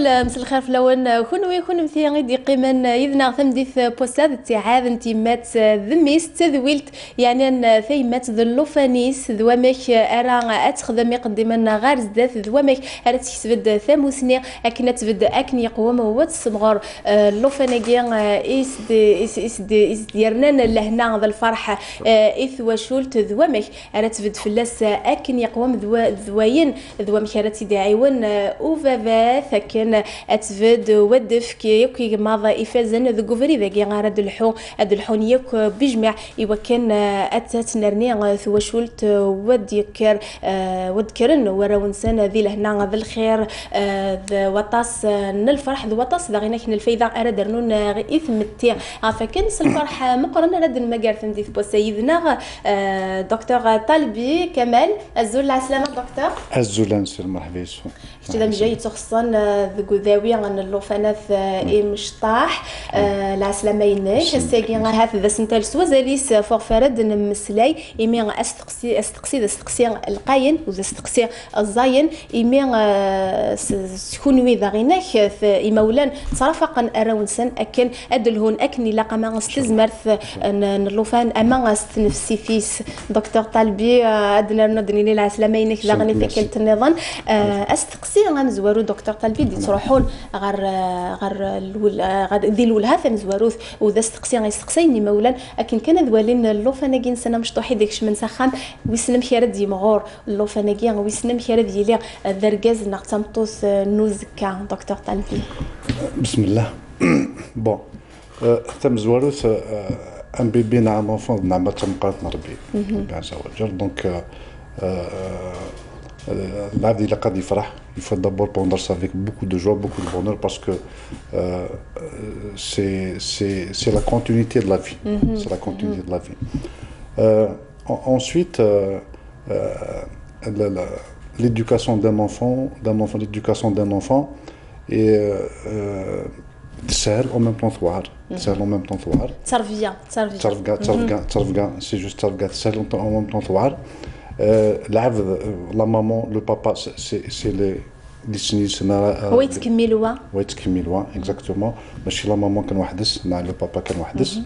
نقول مساء الخير في الاول كون مثي غيدي قيمن يذنا ثمديث بوستاد تيعاد انتيمات ذميس تذويلت يعني ان ثيمات ذلوفانيس ذوامك ارا اتخدم يقدمنا غير زدات ذوامك ارا تكسبد ثاموسني اكن تبد اكن يقوم وات سمغر اللوفانيكي اس ديرنا لهنا ذا الفرحه اث وشولت ذوامك ارا تبد فلاس اكن يقوم ذواين ذوامك ارا تدعيون وفافا ثكن اتفد ودف كي ماضا افازن ذو فري ذاكي غير الحون ياك بجمع ايوا كان اتات نرني ثوشولت ودكرن وراو نسان ذي لهنا ذا الخير وطاس الفرح ذو وطاس ذا غينا كن الفايده ارا درنون اثم التي فكان الفرح مقرن رد المقار ثمدي في سيدنا دكتور طالبي كمال الزول العسلامه دكتور الزول نسير مرحبا يسون كتدا مجاي تخصن ذو ذاوي عن اللوفانات مشطاح العسلامه يناك الساقي هذا ذا سنتال سوازاليس فوق فرد نمسلاي ايمي استقسي القاين وذا استقسي الزاين ايمي سكونوي ذا غيناك ايمولان تصرفقا اراونسن اكن ادلهون اكني لاقا ما استزمرت اللوفان اما نفسي فيس دكتور طالبي ادنا ندني العسلامه يناك ذا غني فكلت النظام استقسي غنزوارو دكتور طالبي دي تروحون غير ذي الولها فنزواروث وذا استقسيني مولان اكن كان ذوالين اللوفاناكي نسنا مشطوحي داكش من سخان ويسنم خيرد يمغور اللوفاناكي ويسنم خيرد يلي دركاز نقتمطوس نوزكا دكتور طالبي بسم الله بون تم زواروث ان بيبي نعم انفون نعم تمقات نربي بيان زواجر دونك العبد il a قد يفرح il faut d'abord prendre ça avec beaucoup de joie, beaucoup de bonheur parce que c'est la continuité de la vie. C'est la continuité de la vie. Ensuite, l'éducation d'un enfant, l'éducation d'un enfant est سهل en même temps ثوار سهل en même temps ثوار ترفقا c'est juste ترفقا سهل en même temps ثوار la maman, le papa, c'est les سنين هو يتكملوا exactement ماشي لا ماما كان وحدس مع لو بابا كان وحدس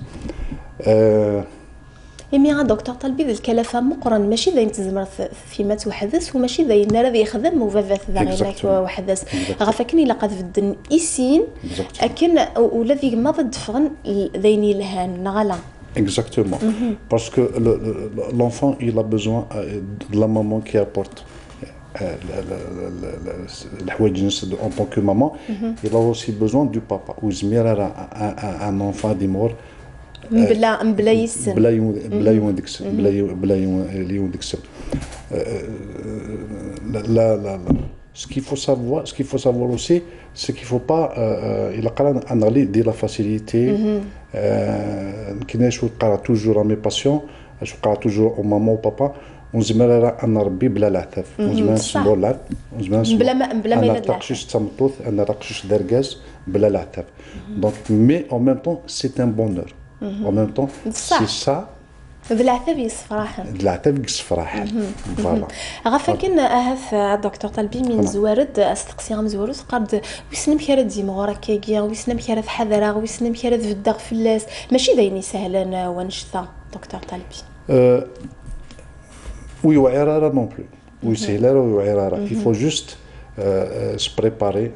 يمي دكتور طالبي ذا الكلفه مقرن ماشي ذا ينتزمر فيما توحدث وماشي ذا ينرا ذا يخدم وفافات ذا غيناك وحدث غفاكني لقد فدن إيسين أكن والذي ما ضد فغن ذيني لهان نغلا exactement parce que l'enfant il a besoin de la maman qui apporte الحوايج en tant que maman il a aussi besoin du papa وزمير un enfant ديمور بلا يسن بلا يوندكس بلا يوندكس لا ce qu'il faut savoir aussi c'est qu'il faut pas il a قرا نغلي دير لا فاسيليتي كايناش وقرا توجور مي باسيون اش وقرا توجور او ماما وبابا ونزمر انا ربي بلا العتاف ونزمر نسمو العتاف ونزمر بلا ما انا تقشيش تمطوث انا رقشش دركاز بلا العتاف دونك مي en même temps c'est un bonheur en même temps c'est ça بالعتاب يصفراحا بالعتاب يصفراحا فوالا غفاكن اهف دكتور طالبي من زوارد استقسي مزورد قرد ويسنم كيرد ديما وراكيا ويسنم كيرد حذرا ويسنم كيرد في الدغ فلاس ماشي دايني سهلا ونشطا دكتور طالبي وي وعرارة نون بلو وي سهلارة وي وعرارة il faut juste se préparer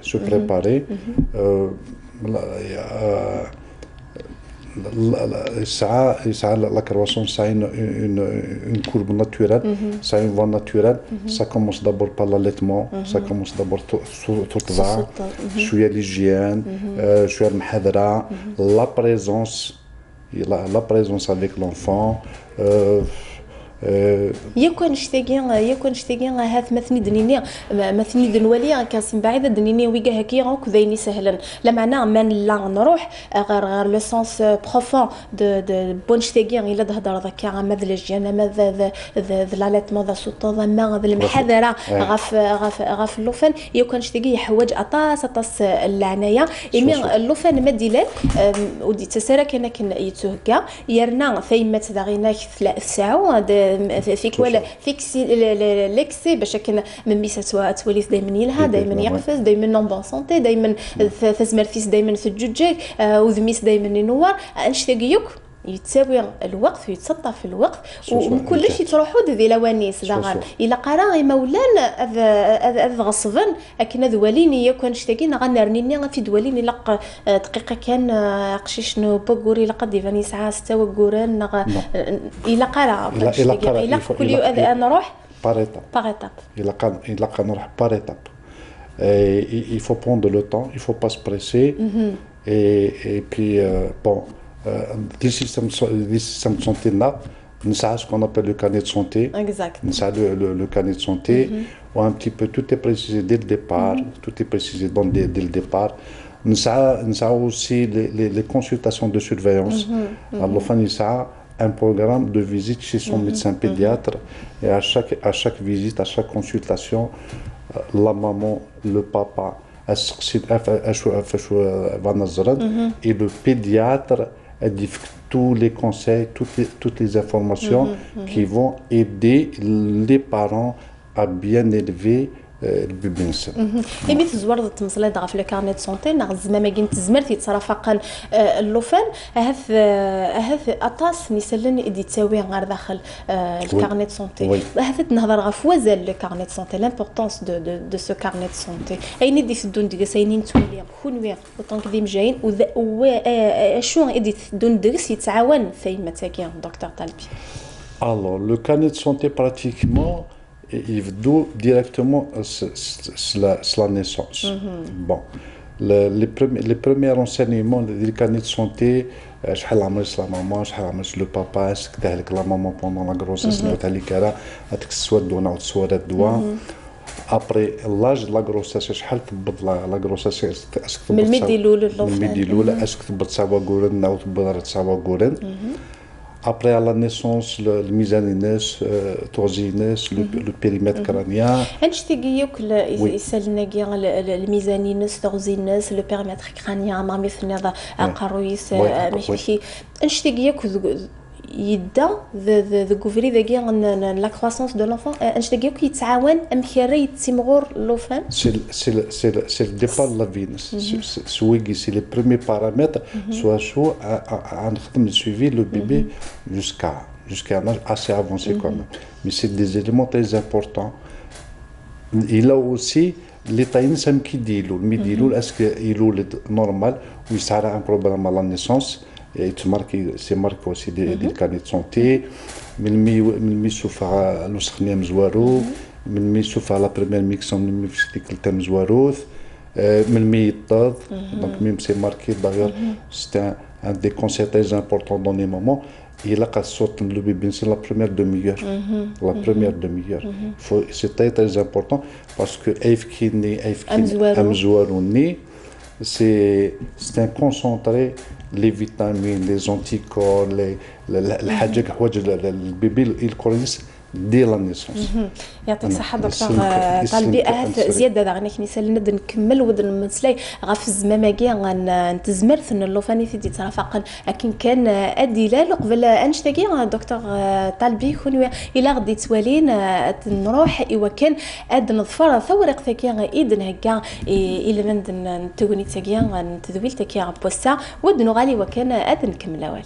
يسعى la croissance c'est une courbe naturelle c'est une voie naturelle ça commence d'abord par l'allaitement ça commence d'abord ترضع شوية l'hygiène شوية المحاذرة la présence avec l'enfant يكون نشتاقي هاث مثني دنوالي كاسم بعيده دنيني ويجا هكي غوك ذيني سهلا لا معنى من لا نروح غير لو سونس بروفون دو بون نشتاقي الا تهضر ذاك ماذا الجيانا ماذا ذلالات ماذا سلطه ماذا المحاذره غاف اللوفان يكون نشتاقي حوايج اطاس العنايه يمي اللوفان مديلال ودي تسرا كان يتوهكا يرنا ثيمات ذا غيناك 3 ساعه فيك ولا فيكسي ليكسي باش كان ميسا تواليث دائما يلها دائما يقفز دائما نون بون سونتي دائما تزمر فيس دائما في الجوجيك وذميس دائما ينور انشتاقيوك يتساوي الوقت ويتسطى في الوقت وكلش يتروحوا ذي لوانيس داغان الا قرا مولان اذ غصبا لكن ذواليني كان اشتاقينا غنرنيني في دواليني لق دقيقه كان قشيش نو بوغوري لقد يفاني ساعه 6 وغوران الا قرا الا كل انا نروح par étape الا قا نروح par étape il faut prendre le temps il faut pas se presser et puis bon des systèmes de santé là, nous savons ce qu'on appelle le carnet de santé. Exact. Nous savons le carnet de santé où un petit peu tout est précisé dès le départ, tout est précisé dès le départ. Nous savons aussi les consultations de surveillance. Alors, il y a un programme de visite chez son médecin pédiatre et à chaque visite, à chaque consultation, la maman, le papa, et le pédiatre tous les conseils, toutes les informations qui vont aider les parents à bien élever البيبي نسا. إمي تزور التمصيلة دغا في الكارنيت سونتي نغز ما كاين تزمرت يتصرفقن اللوفان هذ أطاس نسلن إدي تساوي غير داخل الكارنيت سونتي هذا نهضر غف وزال الكارنيت سونتي لامبورطونس دو سو كارنيت سونتي أين إدي تدون ديك ساينين تولي خونوي وطونك ديم جايين شو إدي تدون ديك يتعاون فين متاكين دكتور طالبي. Alors le carnet de santé pratiquement il vient directement sur la naissance. Bon, les premiers renseignements du carnet de santé, شحال عمرت la maman, شحال عمرت le papa, est-ce que t'as la maman pendant la grossesse, t'as les cara, est-ce que soit doigt ou soit doigt. Après l'âge de la grossesse, شحال تبط la grossesse, est-ce que من الميدي الأولى est-ce que تبط سوا قورن أو تبط سوا قورن. Après, à la naissance, le misanines, le périmètre crânien. Est-ce que le misanines, le périmètre crânien, يدا ذكوفري ذاكي لا كرواسونس دو لونفون انشتاقيو كيتعاون امخيرا يتسمغور لوفان سي ديبار لا فينس سويغي سي لي بروميي بارامتر شو غنخدم سويفي لو بيبي jusqu'à un âge assez avancé quand même mais c'est des éléments très importants. Il a aussi l'état initial qui dit est-ce que il est normal ou il sera un problème à la naissance. Et c'est marqué aussi des carnets de santé. من يشوفها الوسخنيه مزواروث من يشوفها لا بريمير ميكسون من يشوفها مزواروث من يطاض donc même c'est marqué d'ailleurs c'est un des conseils très importants dans les moments. Il a qu'à sortir le bébé c'est la première demi-heure c'est très très important parce que c'est un concentré les vitamines, les anticorps, الحاجة حوايج البيبي الكورنيس دي لا نيسونس. يعطيك الصحة دكتور طالبي زيادة داغني كنيسال ند نكمل ودن مسلاي غاف الزماماكي غنتزمرت ان اللوفاني تيدي ترافقن لكن كان اديلا قبل انشتاكي دكتور طالبي كون الا غدي توالين نروح ايوا كان اد نظفر ثورق تاكي ايدن هكا الا من نتوني تاكي نتذويل تاكي بوسا ودنو غالي وكان اد نكمل اول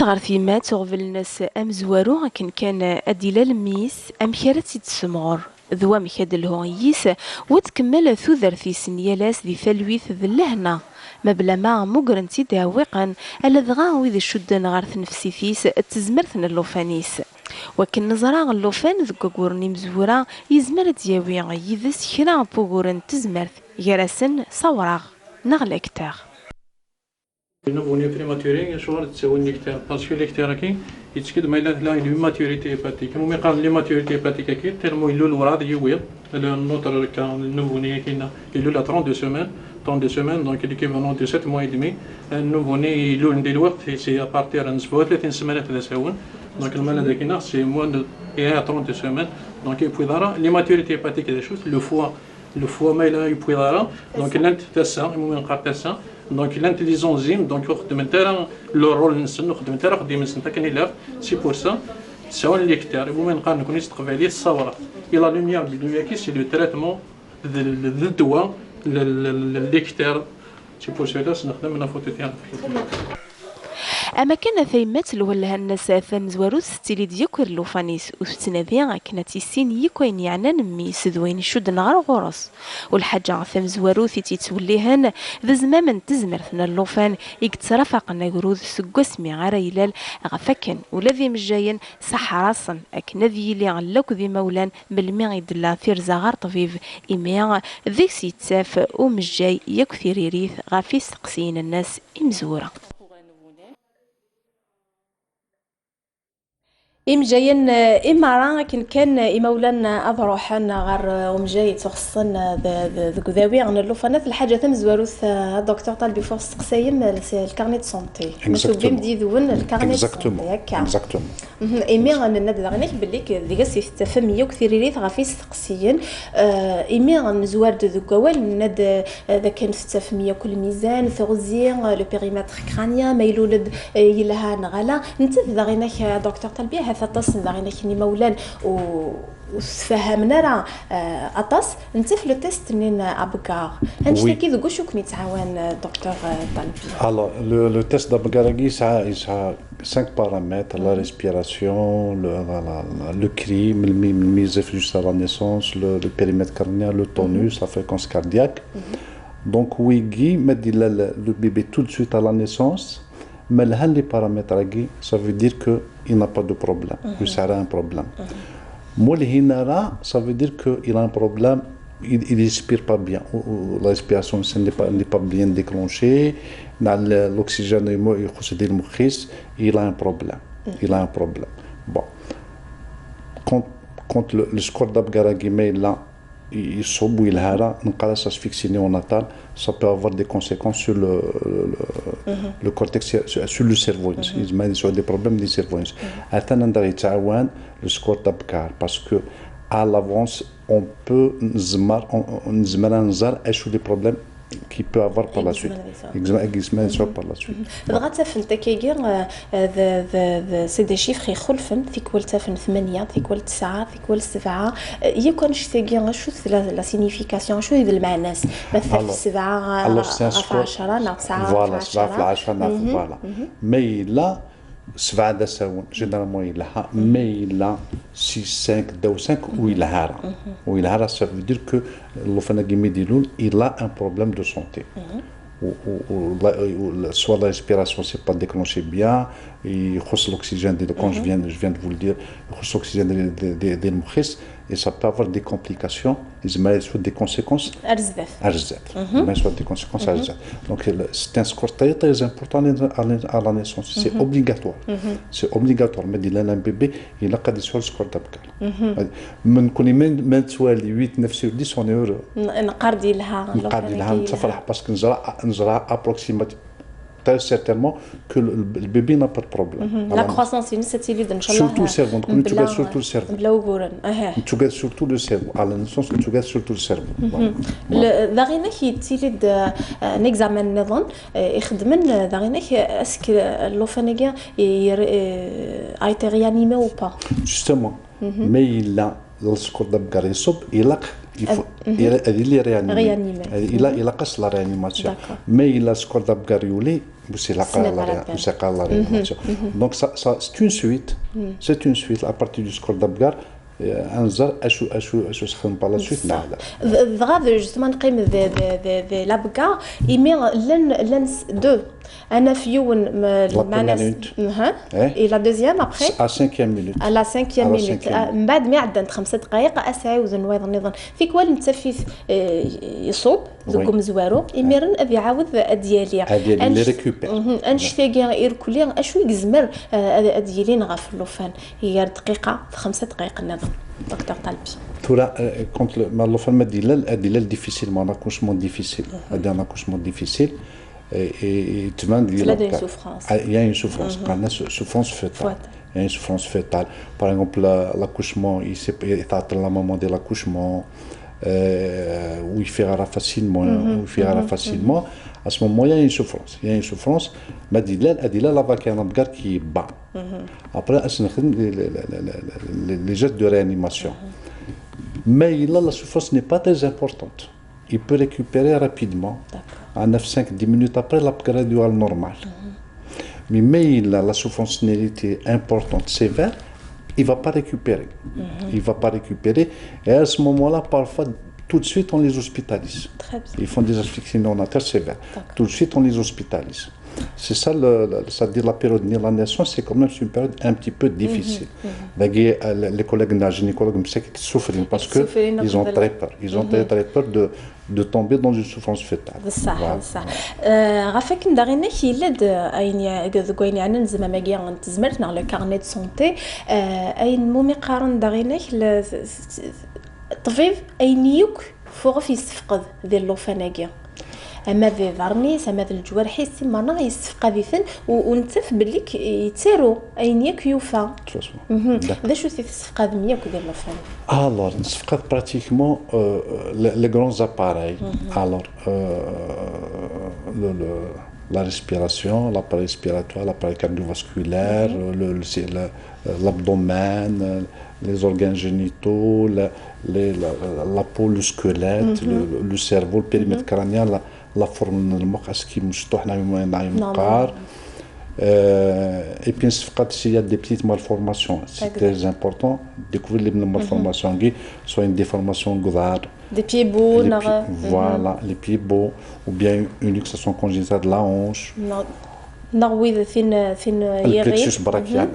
غير فيما تغفل الناس ام زوارو كان اديلا الميس ام كارت تسمغر ذوا مكاد الهويس وتكمل ثوذر في سنيالاس ذي ثلويث ذلهنا ما بلا ما مقرنتي داوقا الا ذغا وذ الشدان غارث نفسي فيس تزمرثن اللوفانيس وكن نزرا اللوفان ذكا قورني مزورا يزمر دياوي يذس كرا بوغورن تزمرث يراسن صوراغ نغلكتاغ nouveau-né prématuré, je vois que c'est un nectar parce que l'hectare qui est ce que de là une maturité hépatique. Nous mettons l'immaturité hépatique qui tellement il le rad yuil, notre nouveau-né qui il a 32 semaines donc l'équivalent de 7 mois et demi. Un nouveau-né il a une déloi c'est à partir de 30 semaines de ساون donc le malade qui naît c'est moins de 30 semaines donc il peut avoir l'immaturité hépatique des choses le foie mais là il peut avoir donc l'intestin il moment قرطاسا donc l'intelligence enzyme donc le rôle نسن خدمتها خدي من سنتا كان c'est pour ça سواء ليكتار ومن نقارن كون يستقبل الصوره الى لوميير باللوميير كي سي لو تريتمون الدواء ليكتار تي بور سيلا نخدم من فوتو تاعنا. أما كان ثيمات الولها الناس ثم زواروس ستيلي ديكور لوفانيس وستنابيا كانت السين يكوين يعني نمي سذوين شد نهار غرس والحاجة ثم زواروثي تتوليهن ذا زماما تزمر ثنا اللوفان يكترفق نقروذ سقسمي غريلال غفكن ولذي مجاين صح راسا أكنذي اللي علوك ذي مولان بالميغي دلا ثيرزا غار طبيب إميا ذيك سيتساف ومجاي يكثير يريث غافي سقسين الناس إمزورة. إمجاين إمارا كان إمولان أضروحان غير ومجاي تخصن ذكذاوي عن اللوفانات الحاجة تم زواروث الدكتور طالبي فوق قصايم الكارنيت سونتي مسوبين ديذون الكارنيت سونتي هكا إيمي غنناد غنيك بليك ذيك تفهم يكثر ريث غافي سقسيين إيمي غنزوار ذكوال ناد ذا كان في التفهمية كل ميزان ثغزي لو بيريمتر كرانيا ما يلولد يلها نغلا نتف ذا غيناك دكتور طالبي أطاس داغينا كني مولان وفهمنا راه أطاس نتف لو تيست منين أبكار هنشتي كي ذوك شو كني تعاون دكتور طالبي. Alors le test d'Abgar il a 5 paramètres la respiration, le cri, le mise juste à la naissance, le périmètre cardiaque, le tonus, la fréquence cardiaque. Donc oui Guy m'a dit le bébé tout de suite à la naissance. Mais les paramètres, ça veut dire qu'il n'a pas de problème, que ça a un problème. Moi, ça veut dire qu'il a un problème, il ne respire pas bien. La respiration n'est pas bien déclenchée, l'oxygène, il a un problème. Il a un problème. Bon. Quand le score d'Abgaragi est là, il صب ويلهارا نقراص asphyxie néonatale, ça peut avoir des conséquences sur le cortex, sur le cerveau. Il y a des problèmes du cerveau. Attends ندير يتعاون le score d'Abgar parce que à l'avance on peut نزمر نزار اش les problèmes qui peut avoir par la suite. Exactement par la suite. بغات تفن تكيغير سي دي شيفر يخلفن في كل تفن 8 في كل 9 في كل 7 يكون شتيغير شو لا سينيفيكاسيون شو يدل مع الناس مثلا 7 في 10 نا 9 فوالا 7 في 10 فوالا مي لا 7 دساون جينيرالمون يلها مي لا 6 5 دو 5 ويلهارا ça veut dire que l'ophanagie médilul il a un problème de santé soit la respiration c'est pas déclenché bien il خص l'oxygène quand je viens de vous le dire il خص l'oxygène des mukhis et ça peut avoir des complications des conséquences des conséquences donc c'est un score très important à la naissance c'est obligatoire mais dit là un bébé il a qu'à sur le score d'Abgar من كوني من توالي 8 9 sur 10 on est heureux نقردي لها نتفرح باسكو نزرع approximativement très certainement que le bébé n'a pas de problème. La croissance initiative d'inchallah. Surtout le cerveau, tu gardes surtout le cerveau. Tu gardes surtout le cerveau. À la naissance, tu gardes surtout le cerveau. داغينا كيتيلد نيكزامن نظن يخدمن داغينا اسك اللوفانيغا a été réanimé ou pas. Justement. Mais il a le score d'Abgar il a il est réanimé. Il a cassé la réanimation. Mais il a le score d'Abgar يولي c'est la réanimation. Donc ça c'est une suite. C'est une suite à partir du score d'Abgar. انزر اشو سخن par la suite لا غاد جوستمون نقيم لابكا ايمي لن دو انا في يوم معنا اي لا دوزيام ابخي à 5e minute على 5e minute من بعد ما عدنا 5 دقائق اسعى وزن نظن في كوال متسفيف يصوب ذوكم زوارو ايميرن ابي عاود ديالي اللي ريكوبير انشتي يركولي اشو يزمر ديالي نغاف اللوفان هي دقيقه في 5 دقائق نظن دكتور طالبي تورا كونت اللوفان ما ديال ديفيسيل ما ناكوشمون ديفيسيل هذا ناكوشمون ديفيسيل et tu m'as dit il y a une souffrance souffrance fœtale il y a une souffrance fœtale par exemple l'accouchement il s'attend la maman de l'accouchement où il fera facilement À ce moment, il y a une souffrance. Il y a une souffrance. Mais Adila, là-bas, qui a un regard qui bat. Après, les gestes de réanimation. Mais la souffrance n'est pas très importante. Il peut récupérer rapidement. À 9-5-10 minutes après, la graduale normale. Mais la souffrance n'a été importante, sévère, il ne va pas récupérer. Il ne va pas récupérer. Et à ce moment-là, parfois, tout de suite, on les hospitalise. Très bien. Ils font des asphyxies néonatales sévères. Tout de suite, on les hospitalise. C'est ça, c'est-à-dire la période de la naissance, c'est quand même une période un petit peu difficile. Les collègues gynécologues souffrent parce qu'ils ont très peur. Ils ont très peur de tomber dans une souffrance fétale. صح صح غافاك ندارينا كي لاد اين كوين عنا زعما ما كاع تزمرت نغ لو كارني دو سونتي اين مومي قارن دارينا الطبيب اين يوك فوق في يستفقد ديال اللوفاناكيا اما ذي ظرنيس اما ذي الجوارحي سيما نغ يستفقد ذيثن ونتف بليك يتسارو اين ياك يوفا ذا شو تستفقد مياك ديال اللوفان Alors, pratiquement les grands appareils. Alors, la respiration, l'appareil respiratoire, l'appareil cardiovasculaire, l'abdomen, les organes génitaux, la peau, le squelette, le cerveau, le périmètre crânien, la forme de المخ, ce qui مشطوح نعيم مقار. Et puis, s'il y a des petites malformations, c'est très important. Découvrir les malformations, soit une déformation grave. Des pieds beaux, voilà, les pieds beaux, ou bien une luxation congénitale de la hanche. نغوي فين Le plexus brachial,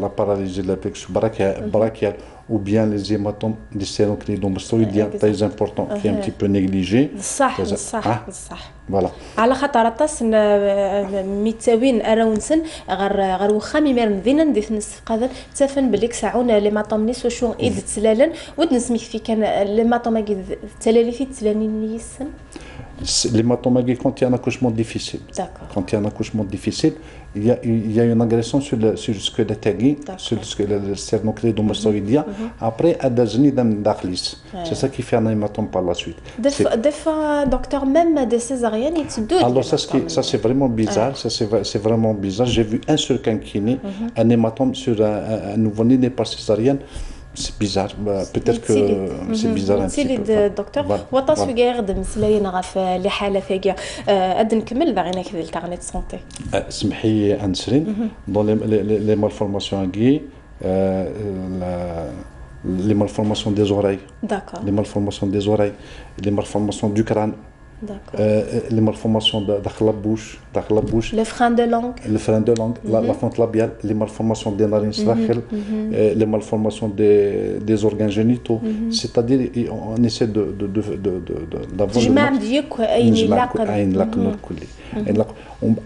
la paralysie de la plexus brachial, ou bien les hématomes des sternocleidomastoïdiens, très important, qui est un petit peu négligé. صح صح صح. Voilà. على خاطر طاس ميتاوين اراونسن غير واخا ميمير مدينه ندير نستفقد تفن بليك ساعون لي ماطومنيس وشو ايد تسلالن ودنسميك في كان لي ماطوماكي تسلالي في تسلانين يسن L'hématomagie, quand il y a un accouchement difficile. Quand il y a un accouchement difficile, il y a une agression sur le squelette aigu, sur le sternocleidomastoïdien. Après, c'est ça qui fait un hématome par la suite. Des fois, docteur, même des césariennes, ils se doutent. Alors, ça c'est vraiment bizarre. C'est vraiment bizarre. J'ai vu un seul quinquiné, un hématome sur un nouveau-né né par césarienne. C'est bizarre, peut-être que c'est bizarre un petit peu. دكتور وطاس في غير خدم سلاينا غا في اللي حاله فيا اد نكمل باغينا كذا الكارنيت سونتي سمحي انسرين dans les malformations aiguës les malformations des oreilles. D'accord. Les malformations des oreilles, les malformations du crâne. Les malformations de la bouche, le frein de langue, la fente labiale, les malformations des narines, les malformations des organes génitaux. C'est-à-dire, on essaie d'avoir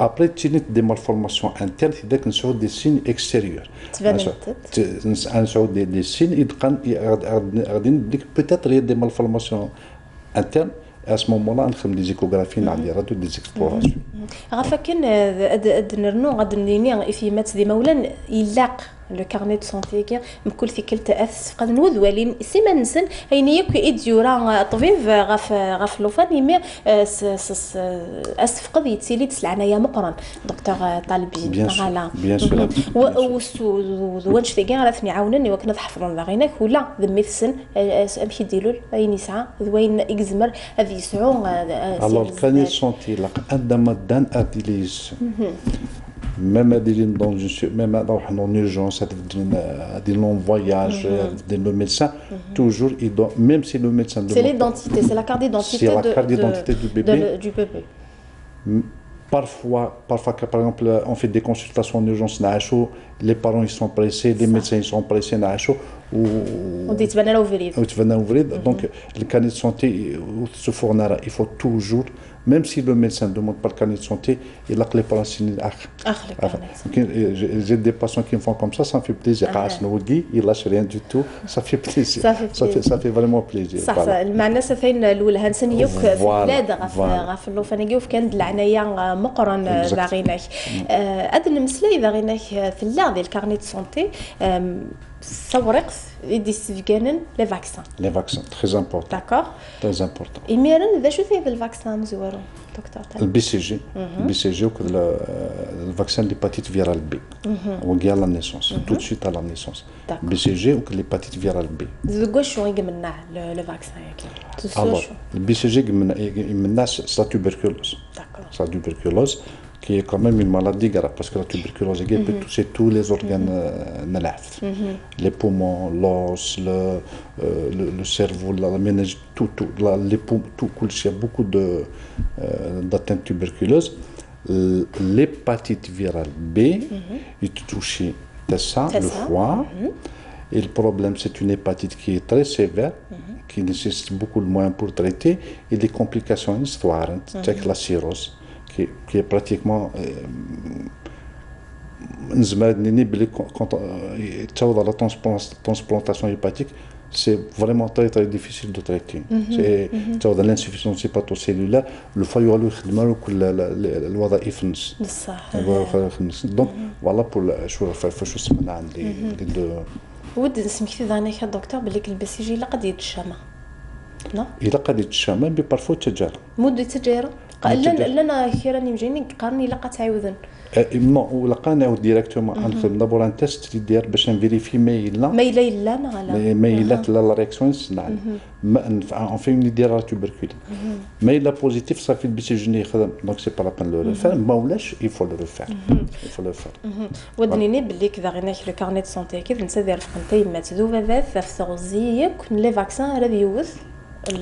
après, tu as des malformations internes, c'est-à-dire qu'on a des signes extérieurs. On a des signes, peut-être il y a des malformations internes. À ce moment-là, on fait des échographies, des explorations. غافاكن نرنو غاد نيني في مات دي مولان يلاق لو كارني دو سونتي كي مكل في كل تاث فقد نوذ ولين سيما نسن هيني ياك ايديورا طبيب غاف لوفان يمي اسفقد يتسيلي تسلعنايا مقرن دكتور طالبي فوالا بيان سور وانش في كاع راه يعاونني وكنا نحفظون باغيناك ولا ذمي السن امشي ديروا اي نسعه ذوين اكزمر هذه يسعو alors كان سونتي لا عندما دان اديليز même en urgence, des longs voyages, le médecin, toujours, il doit, même si le médecin... C'est l'identité, c'est la carte d'identité du bébé. Du bébé. Parfois, par exemple, on fait des consultations en urgence, les parents ils sont pressés, les médecins ils sont pressés, donc le carnet de santé se fournira. Il faut toujours, même si le médecin ne demande pas le carnet de santé, il a que les parents signent. J'ai des patients qui me font comme ça me fait plaisir. Il lâche rien du tout, ça fait plaisir. Ça fait vraiment plaisir. صح المعنى سفين الاولى هنسنيوك في البلاد غاف اللوفانيوف كان العنايه مقرن باغيناك ادن مسلا اذا غيناك في اللعب ديال الكارنيت سونتي السورق يدي سفكانن لي فاكسان. Les vaccins, très important. داكوغ. Très important. إميرن ذا شو ثيب الفاكسان مزورو دكتور Le BCG, le BCG, le vaccin de l'hépatite virale B, à la naissance, tout de suite à la naissance. D'accord. BCG ou l'hépatite virale B. زوجو شو يقمنا الفاكسان Alors, le BCG, c'est la tuberculose. D'accord. C'est la tuberculose qui est quand même une maladie grave parce que la tuberculose peut toucher tous les organes les poumons, l'os, le cerveau, la méninge, les poumons, tout. Il y a beaucoup d'atteintes tuberculeuses. L'hépatite virale B, il touche ça, le foie. Et le problème, c'est une hépatite qui est très sévère, qui nécessite beaucoup de moyens pour traiter, et des complications histoires, telles que la cirrhose, qui est pratiquement quand on a la transplantation hépatique, c'est vraiment très très difficile de traiter. C'est l'insuffisance hépatocellulaire, le foie يخدم الوظائف النص. Donc voilà pour شو اسمنا عندي ود نسمح ذانيك دكتور بليك البي سي جي لا قد يتشامى. نو؟ إلا قد يتشامى ببارفو تجارة. مدة تجارة؟ لنا خيرا يمجيني قارني لا تعاوذن. non ولا نعاود ديريكتومون نخدم دابور ان تيست اللي داير باش نفيريفي مايلا نعلا مايلات لا رياكسيون نعلم ما اون في اللي داير لا توبركولي مايلا بوزيتيف صافي البي سي جي يخدم دونك سي با لا بان لو ريفير ما ولاش يفو لو ريفير ودنيني بلي كذا غيناك لو كارنيت سونتي كيف نسى داير فقنتي ما تذوب ذات ثغزي كن لي فاكسان راه يوث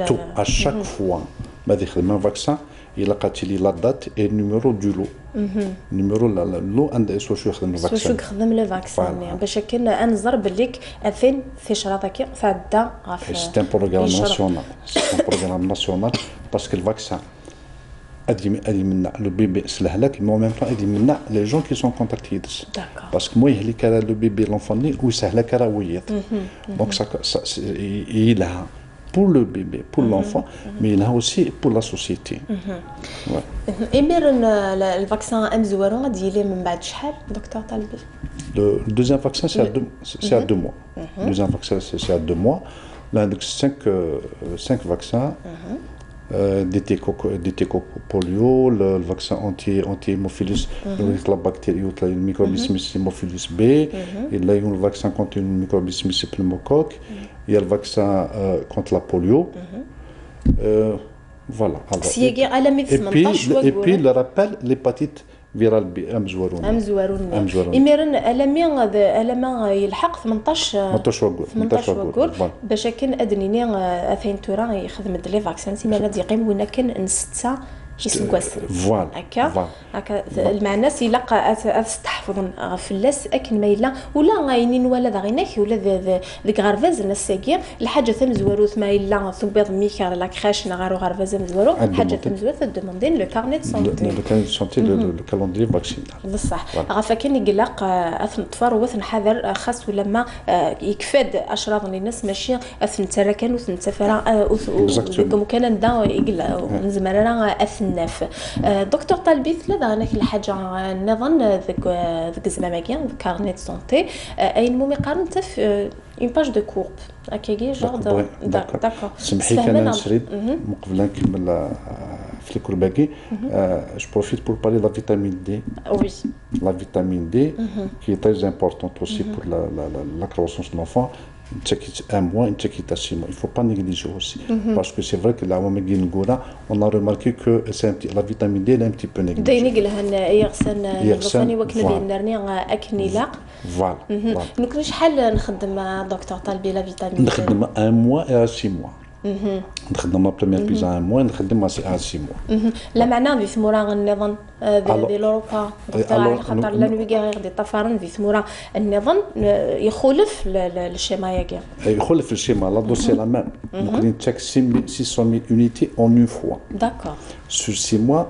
تو ا شاك فوا ما يخدم ان فاكسان إلا قالت لي لا دات اي نيميرو دو لو نيميرو لو عند شو يخدم الفاكسان شو يخدم لو فاكسان باش كنا انظر بليك اثين في شراطك فعدا غاف سي ان بروغرام ناسيونال سي ان بروغرام ناسيونال باسكو الفاكسان ادي منا لو بيبي سلهلك مو ميم طون ادي منا لي جون كي سون كونتاكتيدس باسكو مو يهلك على لو بيبي لونفوني ويسهلك راه ويط دونك يلها pour le bébé, pour l'enfant, mais il y en a aussi pour la société. إمير الفاكسان أمزورو غادي يلي من بعد شحال دكتور طالبي؟ Le deuxième vaccin c'est à 2 mois. Le deuxième vaccin c'est à 2 mois. Là عندك 5 vaccins. Polio, le vaccin anti-hémophilus, la bactérie, le microbismus hémophilus B, et là il y a le vaccin contre le microbismus pneumocoque, il y a le vaccin contre la polio. Voilà. Et puis le rappel, l'hépatite فيرال بي امزورون إميرن ألمي يلحق 18 وقور باش كان أدنيني أثين تورا يخدم لي فاكسان سيما لا يقيم وين كان نستة يسكواس هكا المعنى سيلقى تستحفظ في اللاس اكن مايلا ولا غاينين ولا داغيناك ولا ذيك غرفاز النساكي الحاجه ثم زواروث مايلا ثوبيض ميكار لا كراش نغارو غرفاز مزوارو حاجه ثم زواروث دوموندين لو كارنيت سونتي لو كارنيت سونتي لو كالندري فاكسينال بصح غافا كان يقلق اثن طفر وثن حذر خاص ولما يكفاد اشراط الناس ماشي اثن تركن وثن تفرا كان دا يقلق زمرنا الناف دكتور طالبي ثلاثة هناك الحاجة نظن ذك زماماكي كارنيت سونتي أين مومي قارنت في اون باج دو كورب هكاكي جور داكور سمحي كان نسرد قبل نكمل في الكورباكي جو بروفيت بور باري لا فيتامين دي وي لا فيتامين دي كي تري امبورطونت اوسي بور لا كروسونس دو لونفون un mois, une check il ne faut pas négliger aussi. Parce que c'est vrai que là, on a remarqué que la vitamine D est un petit peu négligée. Voilà. نكون شحال نخدم دكتور طالبي لا فيتامين D نخدم 1 mois et 6 mois. نخدم ما بريمير بيزا 1 mois نخدم 6 mois. لا معناه في ثمورا النظام ديال اوروبا دكتور خاطر لا نويغا غادي طفران في ثمورا النظام يخولف الشيما ياكي يخولف الشيما لا دوسي لا ميم ممكن تشيك 600 unités en une fois. D'accord. Sur 6 mois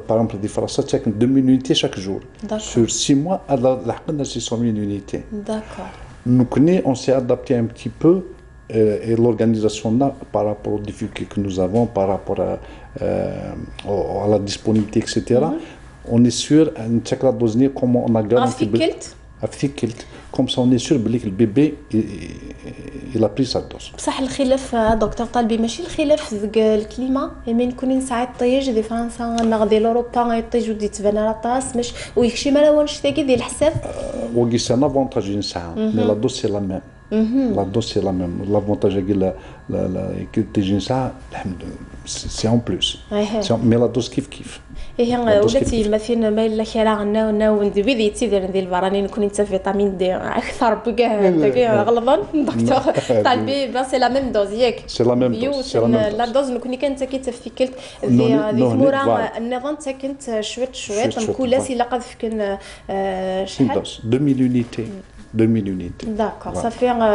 par exemple des Français check 2 unités chaque jour. Sur 6 mois لحقنا 600 unités. D'accord. Nous on s'est adapté un petit peu et l'organisation là par rapport aux difficultés que nous avons par rapport à la disponibilité etc. On est sûr ان تشيك لا دوزني comment on a garanti ثيكلت كوم سا اوني سور بليك البيبي الى بري سا دوز. بصح الخلاف دكتور طالبي ماشي الخلاف ذك الكليما يمين كونين ساعات طيج دي فرنسا نغدي لوروبا يطيج ودي تبان راطاس مش ويكشي ما لونش تاكي ديال الحساب وكي سي ان افونتاج نساعه مي لا دوز سي لا ميم. لا دوز سي لا ميم لافونتاج لا كي تيجي نساعه الحمد سي اون بلوس مي لا دوز كيف هي ولاتي مثلا ما الا كرا ناو ندير بيدي تيدير ندير البراني نكون انت فيتامين دي اكثر بكاع غلطان دكتور طالبي با سي لا ميم دوز ياك سي لا ميم دوز لا دوز نكون كنت كي تفكلت ذي ثموره النظام كنت شويه مكولاس الا قد فكن شحال 2000 يونيتي 2000 يونيتي داكور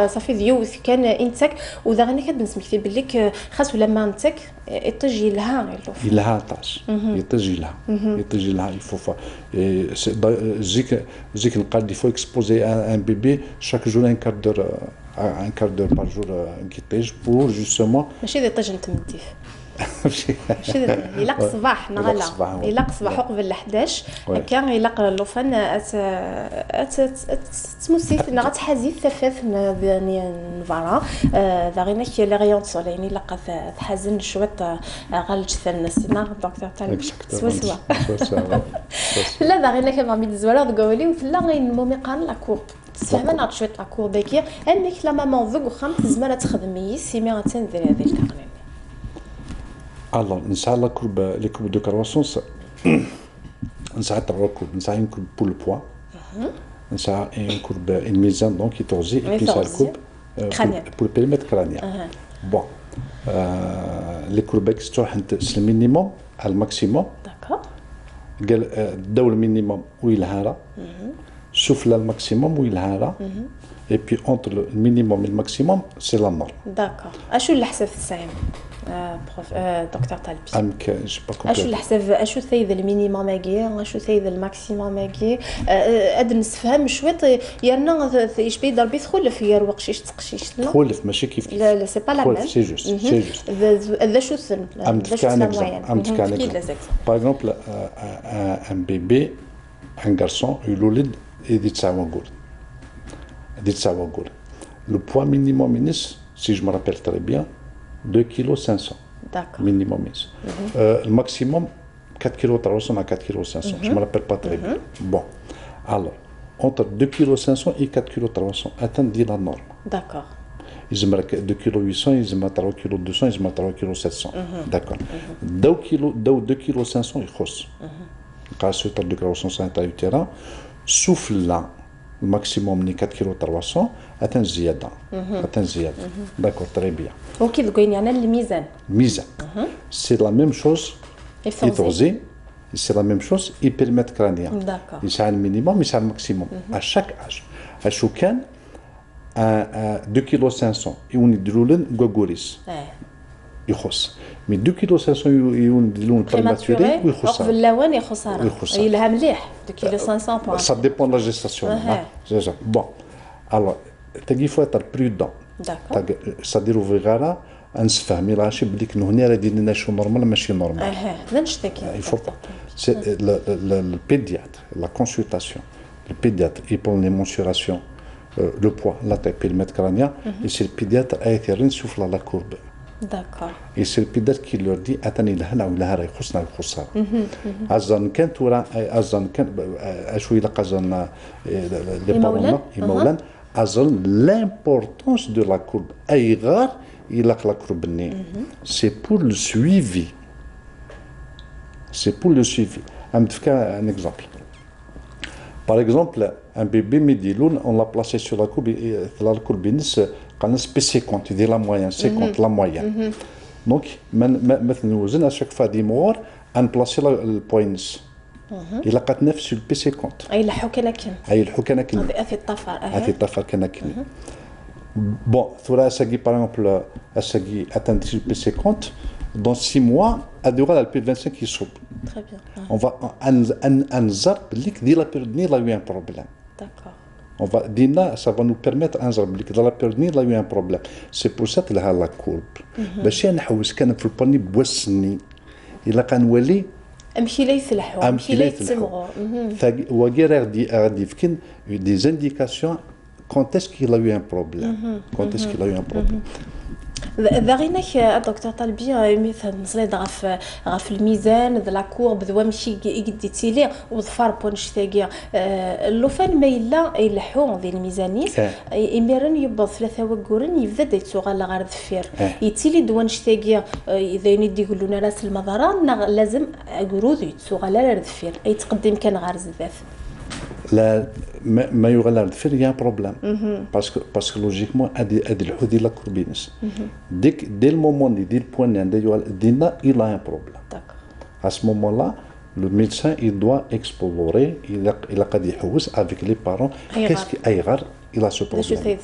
صافي ديوث كان انتك وذا غني كتنسمك في بالك خاص ولا ما انتك يطيجي لها يلها طاش يطيجي لها يفوفا زيك القاد دي فو اكسبوزي ان بيبي شاك جور ان كار دور بار جور كي طيج بور جوستومون ماشي دي طيج نتمديف يلق صباح نغلا يلق صباح قبل 11 هكا يلق اللوفان تمسيت غتحازي الثفاف يعني نفارا داغينا كي لي غيون سول يعني لقى تحزن شويه غالج ثنسنا دكتور تاع سوا لا داغينا كما ميد زوالو دغولي وفلا غين مومي قان لا كورب تفهمنا شويه لا كورب داكيا انك لا مامون ذوك خمس زمان تخدمي سيمي غتندير هذه الكارني. Alors, la courbe, les courbes de croissance, une courbe pour le poids, une courbe, une mise donc qui torse, et puis ça courbe pour le périmètre crânien. Bon, les courbes c'est le minimum, le maximum. D'accord. Le minimum où il y a, souffle le maximum où il y a, et puis entre le minimum et le maximum, c'est la norme. D'accord. Qu'est-ce que tu fais دكتور طالبي جو با كومبليت اشو الحساب اشو ثايد المينيموم ماكي اشو ثايد الماكسيموم ماكي اد نفهم شويه يانا ايش بي ضربي تخلف يا وقشيش تقشيش تخلف ماشي كيف لا لا سي با لا ميم سي جوست سي جوست ذا شو السن باغ اكزومبل ان بيبي ان غارسون يولد يدي تساوى نقول لو بوا مينيموم ينس سي جو مابيل تري بيان 2 kg 500 d'accord minimum le maximum 4 kg 300 à 4 kg 500 je me rappelle pas très bien bon alors entre 2 kg 500 et 4 kg 300 atteindre la norme d'accord ils me 2 kg 800 ils me 3 kg 200 ils me 3 kg 700 d'accord 2 kg 500 يخص قاس sur 2 kg 500 intra-utérin souffle là le maximum ni 4 kg 300 atteint زيادة d'accord très bien اوكي دغين يعني الميزان c'est la même chose effrontée c'est la même chose et périmètre crânien d'accord il y a un minimum il y a un maximum à chaque âge اشو كان 2 kg 500 يديرولن غوغوريس يخص مي 2 كيلو 500 يديرون بريماتوري ويخص قبل اللوان يخص يلها مليح 2 كيلو 500 ça dépend de la gestation bon alors تاكي فوا تر برودون c'est-à-dire وفيغارا نسفهمي راشي بليك هنا راه ديرنا شو نورمال ماشي نورمال لا نشتكي le pédiatre la consultation le pédiatre il prend les mensurations le poids la taille périmètre crânien et c'est le pédiatre qui souffle la courbe. D'accord. Et c'est le pédiatre qui leur dit attendez là ou là يخصنا يخصها. أظن كانت ورا أظن كان أشوي لقزن يمولن أظن l'importance de la courbe أي غار يلاق la courbe ني. C'est pour le suivi. C'est pour le suivi. Un exemple. Par exemple, un bébé médilon, on l'a placé sur la courbe quand P50, il dit la moyenne, 50, la moyenne. Donc, maintenant, à chaque fois d'immoire, on place le point. Il a 4 sur le P50. أي الحكنا كن. أي الحكنا كن. هذه في الطفر. هذه الطفر كنا كن. Bon, ثورة أساقي par exemple, أساقي atteindre sur le P50, dans 6 mois, à durée le P25 qui saute. Très bien. On va anzar بليك دي la période ni là il y a un problème. D'accord. On va dire ça va nous permettre anzar بليك dans la période ni là il y a un problème. C'est pour ça que la courbe. باش نحوس كان في الباني بوسني إلا كان ولي امشي لا يفلحوا امشي لا يتسمعوا وغير غادي يفكن دي زانديكاسيون quand est-ce qu'il a eu un problème quand est-ce qu'il a eu un problème ذاغينك الدكتور طالبي مثلا نصليد غاف الميزان ذ لا كورب ذوا ماشي يقديتي لي وظفار بونش تاكيا اللوفان ما الا يلحو ذي الميزانيس يمرن يبض ثلاثه وكورن يبدا ديتسوغال غير ذفير يتيلي دوانش تاكيا اذا يني يقولوا لنا راس المضران لازم قرود يتسوغال غير ذفير اي تقدم كان غير زداف لا ما يغلى الفير يا بروبليم باسكو لوجيكمون هادي الحودي لا كوربينس دي المومون دي البوان عندها دينا il a un problème à ce moment là le médecin il doit explorer il a قد يحوس avec les parents qu'est-ce qui أيغار il a ce problème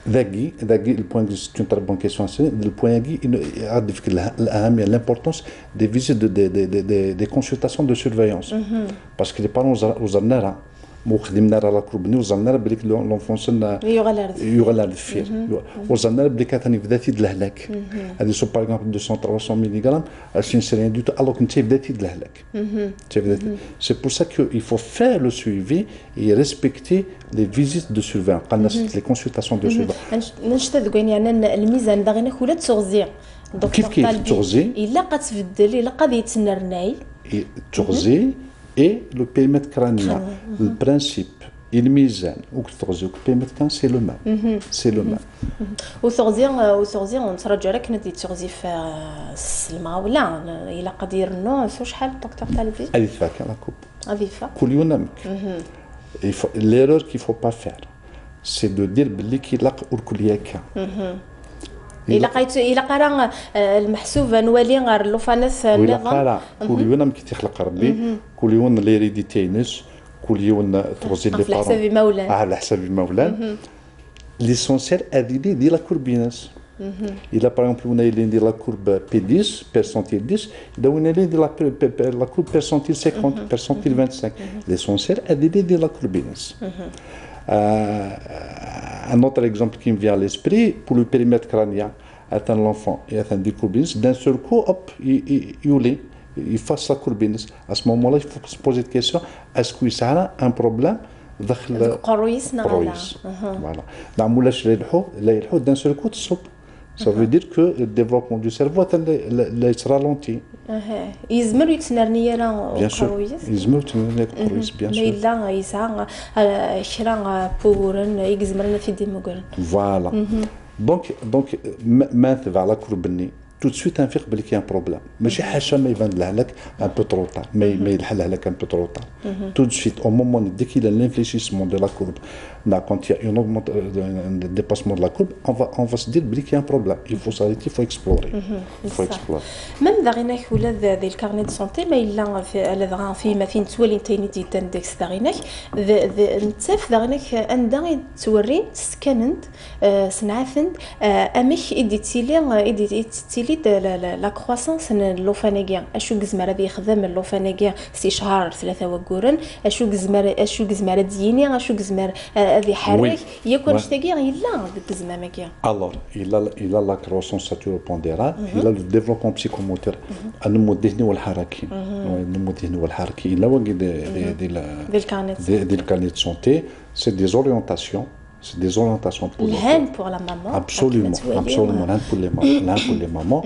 ذاكي البوان c'est une très bonne question البوان كي عاد فيك الأهمية l'importance des visites des consultations de surveillance parce que les parents وزرنا مخدمنا راه كربني وزرنا بليك لونفونسن يغلى الفير وزرنا بليك ثاني بداتي دلهلاك هذه سو باغ اكزومبل 200 300 ملغ سي سي دو الوغ انت بداتي دلهلاك سي بور سا كو il faut faire le suivi et respecter les visites de surveillance قالنا les consultations de surveillance نشتذ يعني الميزان داغينا ولا تغزي كيف تغزي الا قتبدل الا قضيه تنرناي تغزي et le périmètre crânien, le principe, le mizan, ou le périmètre crânien, c'est le même. C'est le même. وثغزي ونترجع لك ندي تغزي في السلمة ولا إلا قد يرنو شحال دكتور طالبي؟ هذه فاك لا كوب. هذه فاك. كل يوم نمك. L'erreur qu'il faut pas faire, c'est de dire بلي كيلاق والكلياكا. إلا قرا المحسوب نوالي غير اللوفانات النظام إلا قرا كل يوم كي تخلق ربي كل يوم ليريديتي نس كل يوم تغزي لي بارون على حساب مولان على حساب مولان ليسونسيال هذه دي لا كوربينس إلا باغ اكزومبل ونا اللي ندير لا كورب بي 10 بيرسونتيل 10 إلا ونا اللي ندير لا كورب بيرسونتيل 50 بيرسونتيل 25 ليسونسيال هذه دي لا كوربينس un autre exemple qui me vient à l'esprit, pour le périmètre crânien, atteint l'enfant et atteint des courbines, d'un seul coup, hop, il fasse la courbine. À ce moment-là, il faut se poser la question, est-ce qu'il y a un problème داخل قرويس voilà نعملوش لا يلحو d'un seul coup تصب ça veut dire que le développement du cerveau est ralenti يزمر يتنرني راه قرويس يزمر يتنرني قرويس بيان سور لا يسعى شرا بورن يزمرنا في ديموغرن voilà donc مات على كربني tout de suite انفيق بلي كاين بروبليم ماشي حاشا ما يبان لك ان بو ترو طار ما يلحلها لك ان بو ترو طار tout de suite au moment dès qu'il y a l'infléchissement de la courbe là quand il y a un dépassement de la courbe on va se dire بلي كاين بروبليم il faut s'arrêter il faut explorer même داغيناك ولا ذا الكارني دو سونتي ما الا في فيما فين تولي تايني دي داكس داغيناك نتاف داغيناك اندا تورين سكنند سنعفند امش اديتي لا كرواسونس اللوفانيكيا اشو كزمر هذا يخدم اللوفانيكيا سي شهر 3 وكورن اشو كزمر ديني اشو كزمر هذه حرك يكون شتاكيا يلا بالكزمامكيا alors il a la croissance saturo-pondérale il a le développement psychomoteur النمو الذهني والحركي النمو الذهني والحركي الا وقت دي الكارنيت سونتي سي دي زوريونتاسيون C'est des orientations pour les pour la maman. Absolument, pour les mamans.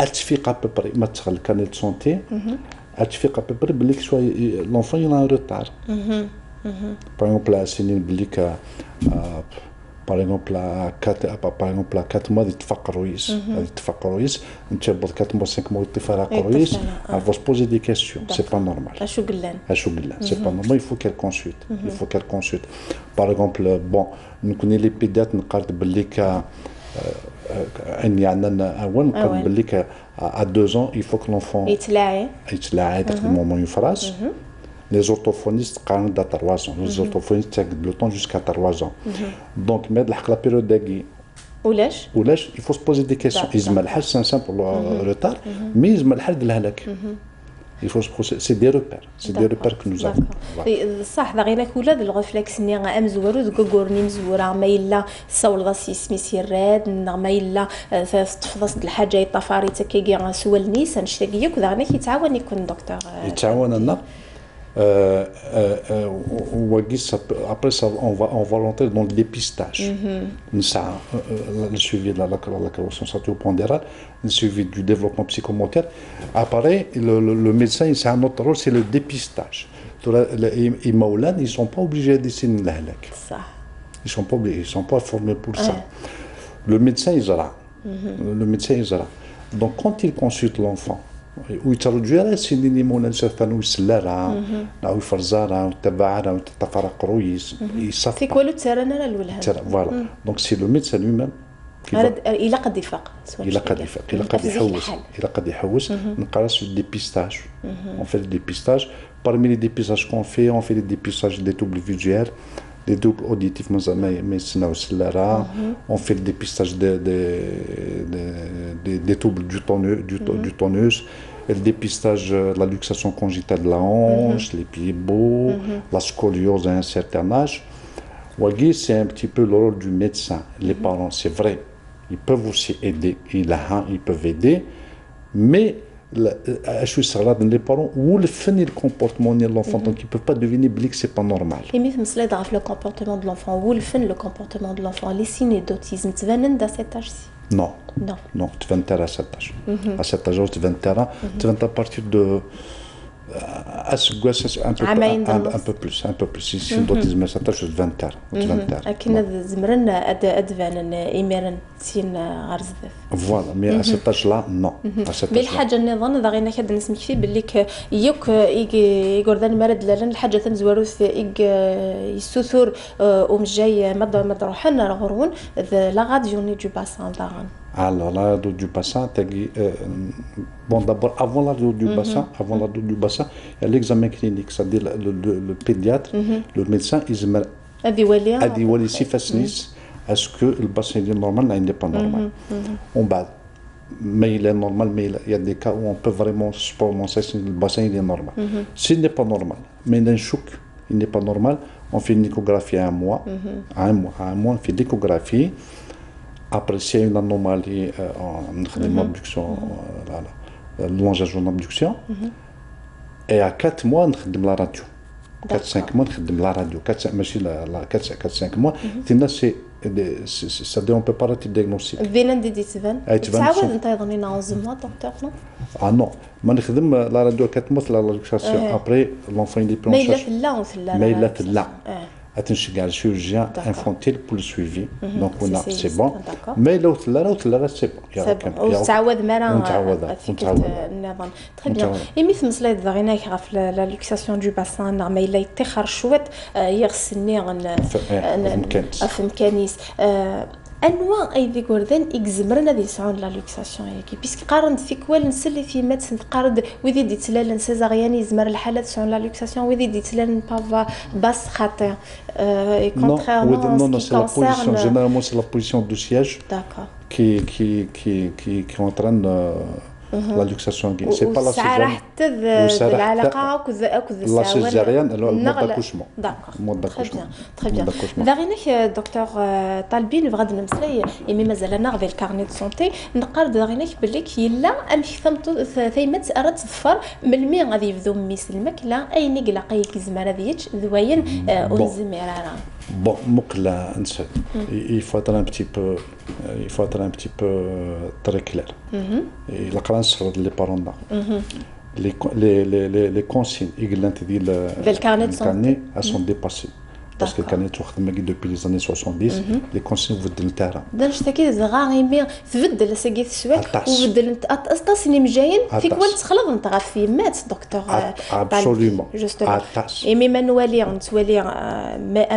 Elle à peu près, le carnet de santé, elle à peu près, l'enfant il a un retard. Par exemple, par exemple, à 4 mois, il te 4 mois, 5 mois, elle va se poser des questions. C'est pas normal. C'est pas normal, il faut qu'elle consulte. Par exemple, bon, nous connaissons les pédiatres, nous connaissons à 2 ans, il faut que l'enfant يتلاعب au moment où il phrase. Les orthophonistes قارنوا دا 3 ans. Les orthophonistes تاخد le temps jusqu'à 3 ans. Donc mais la période داكي ولاش il faut se poser des questions. يزمل الحاج c'est un simple retard mais يزمل الحاج الهلاك. il faut se procéder. C'est des repères. C'est des repères que nous avons. صح ضغينا كولا د الغفلكس ني امزورو دكورني مزورا ما الا صول غاسي سميسي الراد ما الا تفضص د الحاجه يطفاري تكيغي سوال نيس نشتاقيه كذا غني كيتعاون يكون دكتور يتعاون لنا après ça on va rentrer dans le dépistage le suivi de la coloration satio-pondérale, le suivi du développement psychomoteur. Après le médecin c'est un autre rôle, c'est le dépistage. Les maoulans ils sont pas obligés de dessiner la halak, ils sont pas formés pour ça. Le médecin il sera donc quand il consulte l'enfant ويترجع على سنين مولا سفن وسلارة أو فرزارة وتبعرة وتفرق قرويس يصفى في كل ترنا الولها فوالا دونك سي لو ميدسان لوي ميم إلا قد يفاق إلا قد يحوس نقراش الديبيستاج on fait le dépistage. Parmi les dépistages qu'on fait, on fait les dépistages des doubles visuels, des doubles auditifs, on fait le dépistage des doubles du tonus, et le dépistage de la luxation congénitale de la hanche, les pieds beaux, la scoliose à un certain âge. C'est un petit peu le rôle du médecin. Les parents, c'est vrai, ils peuvent aussi aider, ils peuvent aider, mais les parents ou le finir le comportement de l'enfant, donc ils ne peuvent pas deviner que ce n'est pas normal. Et même si le comportement de l'enfant ou le comportement de l'enfant, les signes d'autisme, tu viens à cet âge-ci? Non, tu viens à cet âge. À cet âge, tu viens à partir de un peu plus. Si l'autisme est à cet âge, tu viens à لكن زمرن أدفان إيميرن سين غرزدف. Voilà, mais à cet âge-là, non. بالحاجة النظام ضغينا كذا نسمع فيه باللي يوك يقردان مرد لان الحاجة تمزوروث يسوثر ومجاي مدروحنا الغرون لا غاديوني du bassin ضاغن. Alors, la radio du bassin, bon, d'abord, avant la radio du bassin, il y a l'examen clinique, c'est-à-dire le pédiatre, le médecin, il a dit si est-ce que le bassin est normal, là, il n'est pas normal. On bat. Mais il est normal, mais il y a des cas où on peut vraiment se prononcer si le bassin il est normal. S'il n'est pas normal, mais il y a un choc, il n'est pas normal, on fait une échographie à un mois, on fait l'échographie. Après, s'il y a une anomalie en abduction, l'allongage en abduction, et à 4 mois, on fait la radio. 4-5 mois, on fait la radio. 4-5 mois, c'est-à-dire on ne peut pas rater le diagnostic. Ah non, la radio 4 mois, la luxation. Après, l'enfant il est pris en charge. Mais il est là. Un chirurgien infantile pour le suivi, donc c'est bon. Mais l'autre là, c'est bon. وتعود مرة النظام. Très bien. Et مثل سلايد ضغينا في la luxation du bassin ما إلا يتخر شوية يغسلني في مكانيس. أنواع أي ذي قردان إجزمرنا ذي سعون لا لوكساسيون ياكي بيسك قارن في كوال نسلي في مات قارد وذي دي تلال سيزارياني زمر الحالات سعون لا لوكساسيون وذي دي تلال بافا باس خاطئ non, c'est la position, généralement c'est la position du siège qui entraîne la luxation. C'est pas la césarienne, le mode d'accouchement. D'accord, très bien. داغينك دكتور طالبين بغض المسلي يمي مازال ناخذ الكارني دو سونتي نقرد داغينك باللي كيلا امش ثمت ثيمت ارات تظفر من مي غادي يبدو ميسلمك لا اي نقلا قيك زمان ديتش ذوين ونزميرارا. Bon, il faut être un petit peu très clair. Et la classe les parents là. Les consignes, le carnet, elles sont dépassées. Parce que le carnet depuis les années 70, les consignes vous donnent le terrain. داش تاكيد زغاري مي تبدل ساقيت السواق وبدل اطاسني مجاين فيك وين تخلط انت غافي مات دكتور ابسوليومون ايمي منوالي نتوالي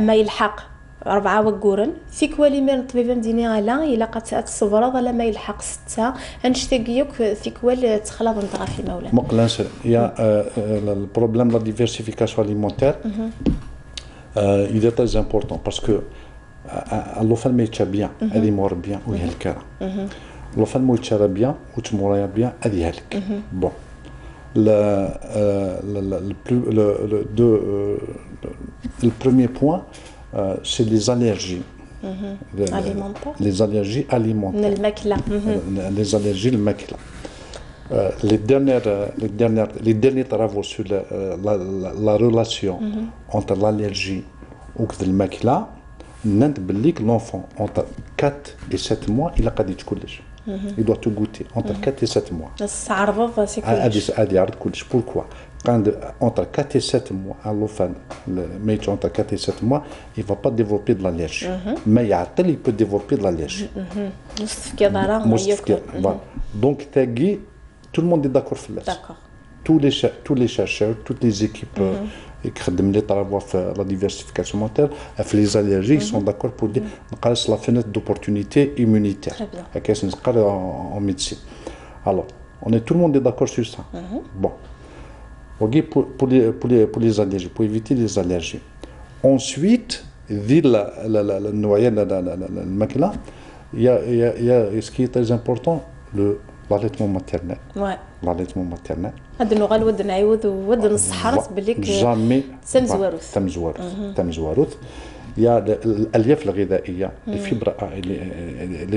ما يلحق 4 وقورن فيك والي مير الطبيبه مدينه لا الا قد الصبرة ولا ما يلحق 6 انشتاقيوك فيك والي تخلط انت غافي مولا مقلنش يا البروبليم لا ديفيرسيفيكاسيون اليمونتير il est très important parce que l'enfant métient bien, elle est mort bien ou elle l'enfant métient bien ou tu mourras bien, elle est bon. Le premier point, c'est les allergies. Les allergies alimentaires. Les allergies الماكلة. Les derniers travaux sur la relation entre l'allergie et الماكلة ننت بالليك l'enfant entre 4 et 7 mois il a قاعد ياكل كلش. Il doit tout goûter entre 4 et 7 mois. هذه يعرض كلش. Pourquoi? Entre 4 et 7 mois, entre 4 et 7 mois, il ne va pas développer de l'allergie. Mais il peut développer de l'allergie. Donc, tout le monde est d'accord sur ça. Tous les chercheurs, toutes les équipes qui travaillent sur la diversification alimentaire, les allergies, sont d'accord pour dire que la fenêtre d'opportunité immunitaire en médecine. Alors, tout le monde est d'accord sur ça. Bon. Pour les allergies, pour éviter les allergies. Ensuite, il y a ce qui est très important, l'allaitement maternel. L'allaitement maternel. Jamais. Il y a l'alliaf الغذائية, les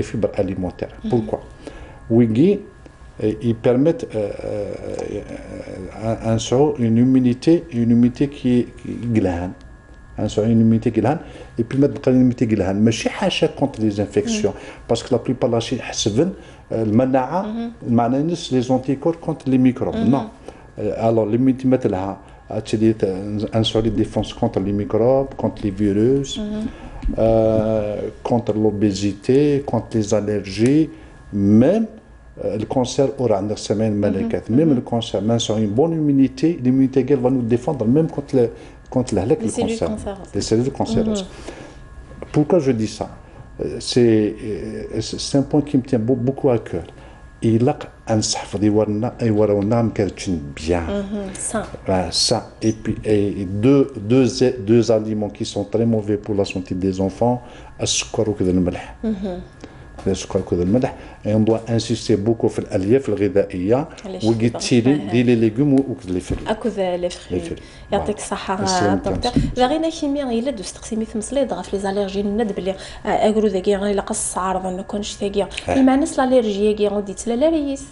fibres alimentaires. Pourquoi? Ils permettent une immunité qui est glane. Une immunité glane. Et puis mettre une immunité glane. Mais chez Hacha contre les infections. Parce que la plupart de la Chine, les anticorps contre les microbes. Non. Alors l'immunité mettre là, un solide défense contre les microbes, contre les virus, contre l'obésité, contre les allergies, même le cancer aura une semaine malaikat. Même le cancer, même sur une bonne immunité, l'immunité va nous défendre même contre le cancer. Les cellules cancéreuses. Pourquoi je dis ça? C'est un point qui me tient beaucoup à cœur. Il a un safre de warna et waronam quelqu'un bien. Ça. Et puis deux aliments qui sont très mauvais pour la santé des enfants, السكر وكذا الملح. السكر وكذا الملح. Et on doit insister beaucoup sur الألياف الغذائية وقتيلي لي ليغوم وكذا لي فري. أكذا لي فري. يعطيك الصحة دكتور. باغينا كيميا إلا دوز تقسيمي في مصليد غا في لي زاليرجي ند بلي أقولو ذاكي إلا قص عارض أنو كونش ثاكي. المعناس لاليرجي كي غودي تلا ريس.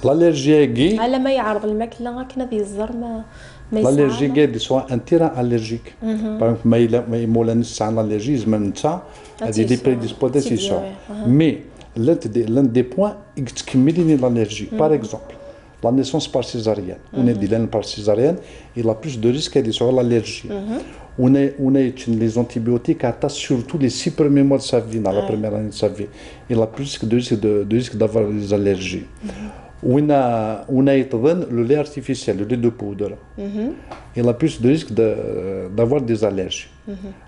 L'allergie aiguë. على ما يعرض الماكلة غاكنا ذي الزر ما L'allergie aiguë soit un terrain allergique. Par exemple, mais مولا نسعى l'allergie زعما نتا هذه des prédispositions. Mais l'un des points qui l'allergie. Par exemple, la naissance par césarienne. On est dit par césarienne, il a plus de risques sur l'allergie. On a les antibiotiques attaquent surtout les 6 premiers mois de sa vie, dans la première année de sa vie. Il a plus de risques d'avoir des allergies. On a le lait artificiel, le lait de poudre. Il a plus de risques d'avoir des allergies.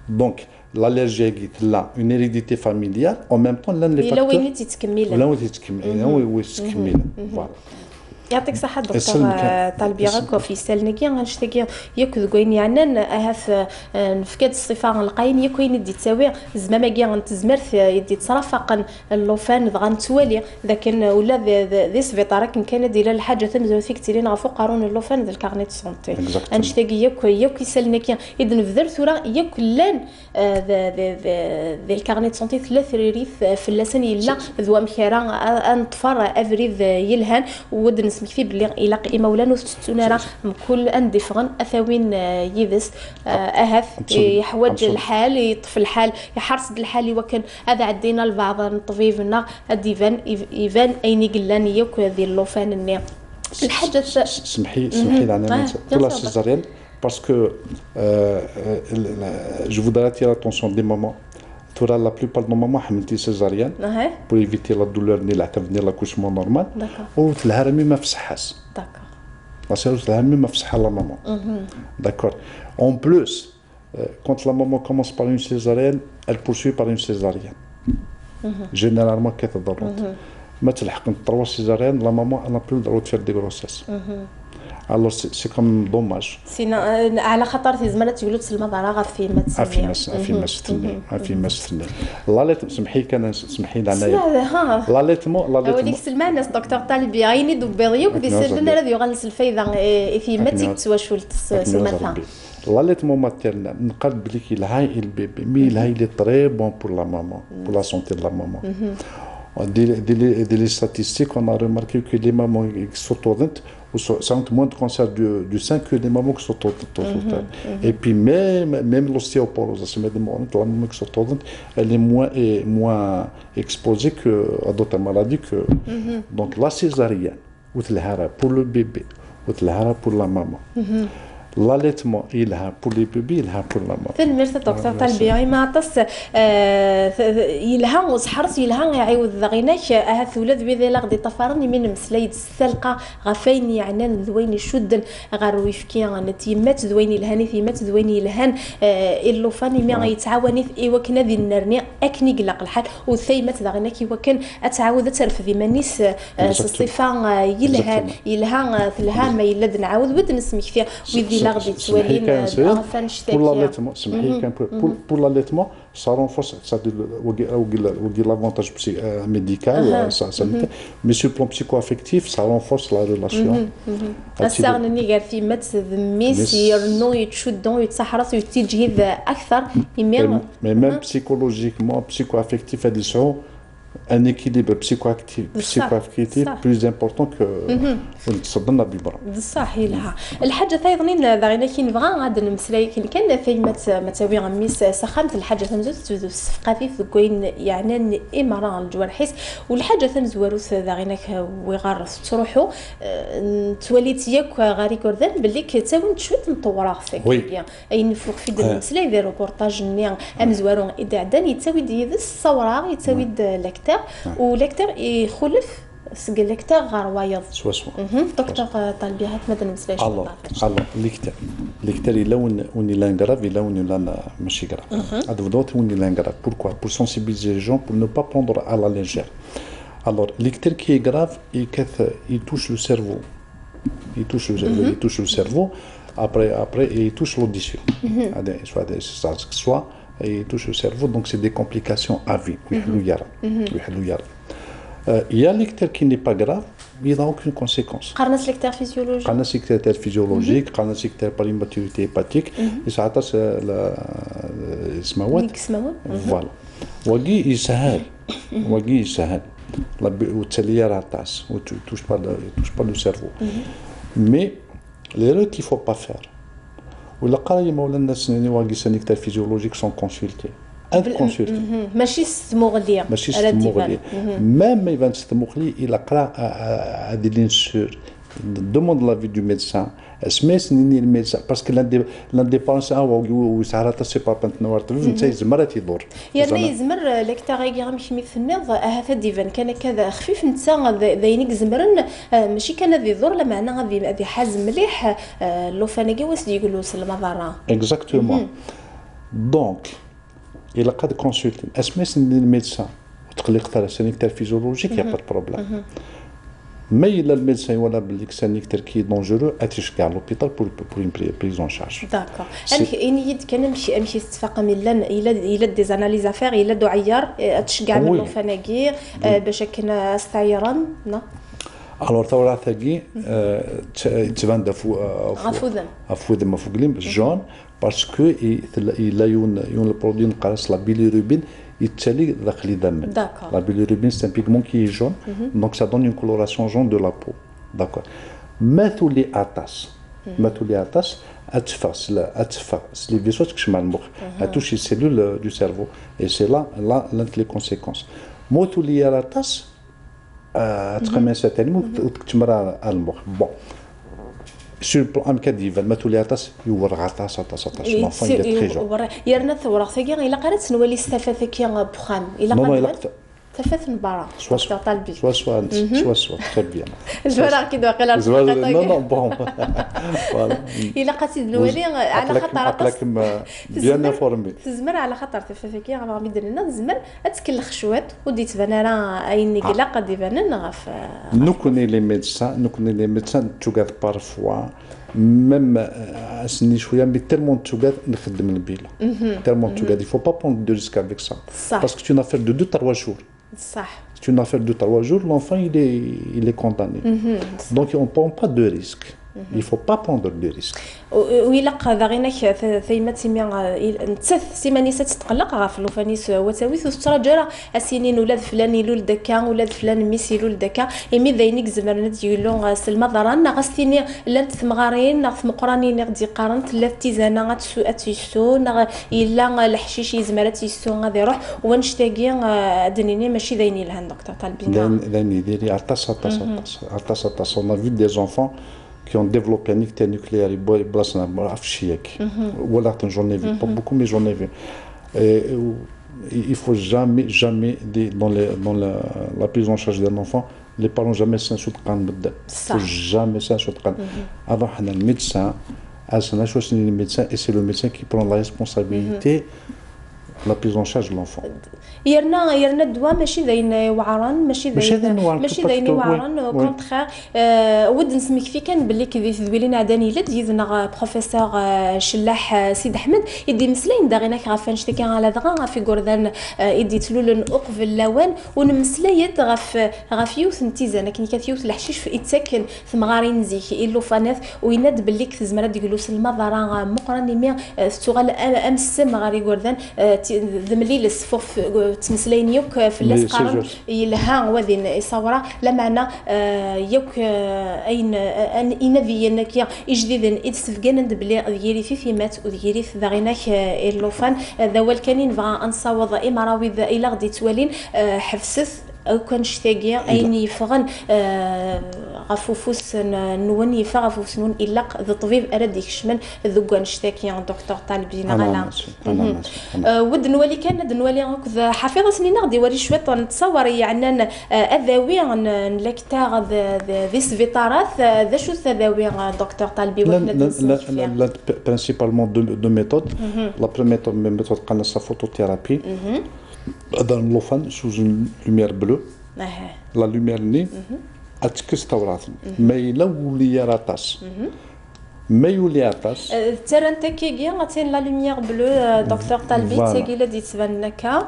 Donc, l'allergie est là, une hérédité familiale, en même temps, l'un des facteurs... Là où il تتكمل. Voilà. يعطيك الصحة دكتور طالبي غاكو في سالنكي غنشتكي ياك كوين يعني هاف نفكاد الصفة القاين يكوين يدي تساوي زعما ما كي غنتزمرت يدي تصرفق اللوفان غنتوالي لكن ولا ذي سبيطار كان ديال الحاجة تنزل فيك تيرين غفو قارون اللوفان ذا الكارنيت سونتي غنشتكي ياك سالنكي إذن فذر ثورا ياك لان ذي الكارنيت سونتي ثلاث ريف في اللسان يلا ذو مخيرا انطفر افريد يلهان ودن سمكتي بلي إلا قيمة ولا نستونارا كل أندفغن أثوين يذس أهف يحوج الحال يطفي الحال يحرص الحال وكان هذا عدينا البعض نطفيفنا الديفان إيفان أيني قلان يوك ذي اللوفان النيا الحاجة سمحي لنا pour la césarienne parce que je voudrais attirer l'attention des mamans. La plupart des mamans حملتي césarienne pour éviter la douleur ni l'accouchement normal. Ou تلها ما فسحاس. La césarienne تلها ما فسحها la maman. D'accord. En plus, quand la maman commence par une césarienne, elle poursuit par une césarienne. Généralement كثر ضرورة. ما تلحق 3 césariennes, la maman n'a plus le droit de faire des grossesses. Alors c'est comme dommage. سينا على خاطر في زمان تقولوا تسلم ضرا غا في ما تسمي في مسني لا لا سمحي كان سمحي لي انايا لا ليتمون وديك سلمى الناس دكتور طالبي غيني دوبيريو كدي سلنا راه يغلس الفايده في ما تيكتواش سلمى L'allaitement maternel, il est bébé, mais il est très bon pour la maman, pour la santé de la maman. Des les statistiques, on a remarqué que les mamans qui s'autodent ont moins de cancer du sein que les mamans qui s'autodent. Et puis même l'ostéoporose, la maman qui s'autodent, elle est moins exposée à d'autres maladies que. Donc la césarienne, pour le bébé, pour la maman. L'allaitement, il a pour les bébés, il a pour la maman. فالمرت دكتور طالبي ما عطس يلها وسحرت يلها يعيود ذغيناك هاث ولاد بيذي لاغدي طفرني من مسليد السلقه غفين يعني ذوين شدن غارو يفكي نتيمات ذوين الهاني ثيمات ذوين الهان اللوفاني ما غيتعاوني في وكنا ذي النرني اكني قلق الحال وثيمات ذغيناك وكان اتعاود ترف ذي مانيس الصفه يلها ثلها ما يلد نعاود بد نسمي فيها وذي pour l'allaitement, ça renforce l'avantage médical, mais sur le plan psycho-affectif, ça renforce la relation. Mais même psychologiquement, psycho-affectif, un équilibre psychoactif plus important que تصدنا ببرا. صح لها الحاجة ثايضنين ذغينا كي نبغى غاد نمسلاي كان في ما تساوي غميس سخامت الحاجة ثمزوت السفقافي في كوين يعني إمارة الجوارحيس والحاجة ثمزواروث ذغيناك ويغرس تروحوا توليت ياك غاري كوردان باللي كتاون شوية مطورة فيك أي نفوق في المسلاي ذي روبورتاج نيان أمزوارون إدعدان يتساوي دي الصورة يتساوي لاكتر ولاكتر يخلف سكلكتر غير وايض دكتور طالبي هات ماذا نمسلاش الله ليكتر إلا لانغراف إلا لا ماشي غراف هذا دوت لانغراف pourquoi pour sensibiliser les gens pour ne pas prendre à la légère. Alors l'ictère qui est grave il touche le cerveau il touche le cerveau après il touche l'audition soit il touche le cerveau donc c'est des complications à vie. Il y a l'ictère qui n'est pas grave, il n'a aucune conséquence. قرنس l'ictère physiologique. قرنس l'ictère physiologique, قرنس l'ictère par immaturité hépatique, et ça attache السماوات. Voilà. وقي يسهل. وتسلية راتاس, où tu touches pas le cerveau. Mais l'erreur qu'il faut pas faire. ولا قال مولا الناس واقي سانيكتير physiologique sont consultés. ماشي ستمغليه même il va ستمغلي il قرا هذه لينسور demande l'avis du médecin اسميس نيني الميدسان باسكو لانديبونس او ساعات سي با بانتنوار تلوز نتا يزمر تيدور يعني يزمر لك تاغي غامشي مثنض هذا ديفان كان كذا خفيف نتا ذينيك زمرن ماشي كان ذي ضر لا معنى غادي حاز مليح لو فانيكي واش يقولوا سلمى ضرا اكزاكتومون دونك il a qu'à consulter. Est-ce que le médecin تقلق سانيكتير فيزيولوجيك يا با بروبليم ما إلا الميدسان ولا باللي سانيكتير كي دونجورو اتشكع لوبيتال بور اون بريزون شارج داكور اني كان نمشي اتفاق الى دي زاناليز افير الى دو عيار اتشكع من الفناجير باش كنا استعيران لا الوغ تاورا ثاقي تبان افوذ ما فوقليم جون باسكو إلا يون البرودوي نقرص لا بيليروبين يتسالي داخل دم. La bilirubine c'est un pigment qui est jaune, donc ça donne une coloration jaune de la peau. D'accord. Mathuli atas, c'est les vaisseaux qui sont morts, elle touche les cellules du cerveau et c'est là les conséquences. Mathuli atas, تخمن ساتني وتكتمر المخ. Bon. Sur le plan médical, المثولياتاس يورغاتاس l'enfant il est très jeune. يرنا ثورة ثقيل إلا قرأت نولي استفاد كي بخام إلا قرأت تفات من برا دكتور طالبي سوا تري بيان الجوار كي واقيلا نو نو بون فوالا الا قاتي النوالي على خاطر بيان انفورمي تزمر على خاطر تفافيكي غا يدير لنا تزمر تكلخ شوات وديت بان راه اين قلق قد يبان لنا غاف nous connaît les médecins توغاد بارفوا même اسني شويه مي tellement توغاد نخدم البيلا tellement توغاد il faut pas prendre de risque avec ça parce que tu n'as fait de 2-3 jours صح tu n'as fait 2-3 jours l'enfant il est condamné donc on prend pas de risque il faut pas prendre de risque ويلق هذا غينك ثيما تيمي نتث سيمانيسه تتقلق غا في لوفانيس وتاويث وستراجرا السنين ولاد فلان يلول دكا ولاد فلان ميس يلول دكا ايمي ذاينيك زمرنا ديولو سلمى ضران غاستيني لانت ثمغارين غف مقرانين غدي قارنت لا تيزانا غتسو اتيسو الا الحشيش يزمرات يسو غادي يروح ونشتاقي دنيني ماشي ذايني لهان دكتور طالبين ذايني ديري عطاس on a vu des enfants qui ont développé un ictère nucléaire, voilà, j'en ai vu, pas beaucoup, mais j'en ai vu. Il ne faut jamais, dans la prise en charge d'un enfant, les parents jamais s'insultent quand même. Il ne faut jamais s'insulter. Alors, on a le médecin, et c'est le médecin qui prend la responsabilité la prise en charge de l'enfant. يرنا الدواء ماشي ذاين وعران ماشي ذاين وعران كونتخا ود نسميك في كان باللي كي ذويلين عداني لد يذنا بروفيسور شلاح سيد احمد يدي مسلين داغيناك غافان شتي كان على دغا في غوردان يدي تلولن اقف اللوان ونمسلايد غاف يوث نتيزانا كي كيوث الحشيش في يتسكن في مغارين زيك ايلو فاناث ويناد باللي كتزمرا ديقولوس المضرا مقرن مي تغال امس مغاري غوردان ذملي الصفوف تمسلين يوك في اللاس قارن يلها وذين يصورا لا معنى يوك اين انفي انك يجديدن يتسفقن بلي ديري في مات وديري في ذاغيناك اللوفان ذوال كانين بغا انصاوض امراوي الى غدي توالين حفسث او كان شتاقي اين يفغن غفوفوس نون يفغ غفوفوس نون الا ذا طبيب اراد يكشمن ذوكا نشتاكي دكتور طالبين على ود نولي كان نولي هكذا حفيظه سنين غادي وري شويه نتصور يعني اذاوي نلاكتا ذي سفيطارات ذا شو الذاوي دكتور طالبي لا برينسيبالمون دو ميثود لا بريمير ميثود قالنا سا فوتوثيرابي هذا اللوفان سوز لوميير بلو لا لوميير ني اتكس تورات ما يلا ولي راطاس ما يولي عطاس ترى انت كي غاتين لا لوميير بلو دكتور طالبي تاكي لا تبان لك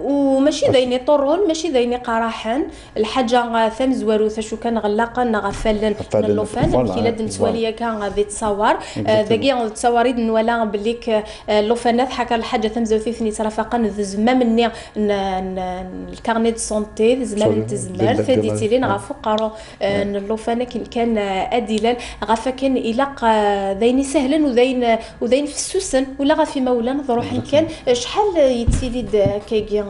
وماشي دايني طرون ماشي دايني قراحن الحاجه ثم زوارو شو كان غلاقا غفلن اللوفان كي لا نتواليا كان غادي تصور داكي تصوريد نولا بليك اللوفانات حكى الحاجه ثم زوثيثني ترافقا زما مني الكارني دو سونتي زمان تزمر فديتيلين غفقرو اللوفان كان اديلا غفكن الى ذين سهلا وذين في السوسن ولا غا في مولا ضروح كان شحال يتسيدي كيغي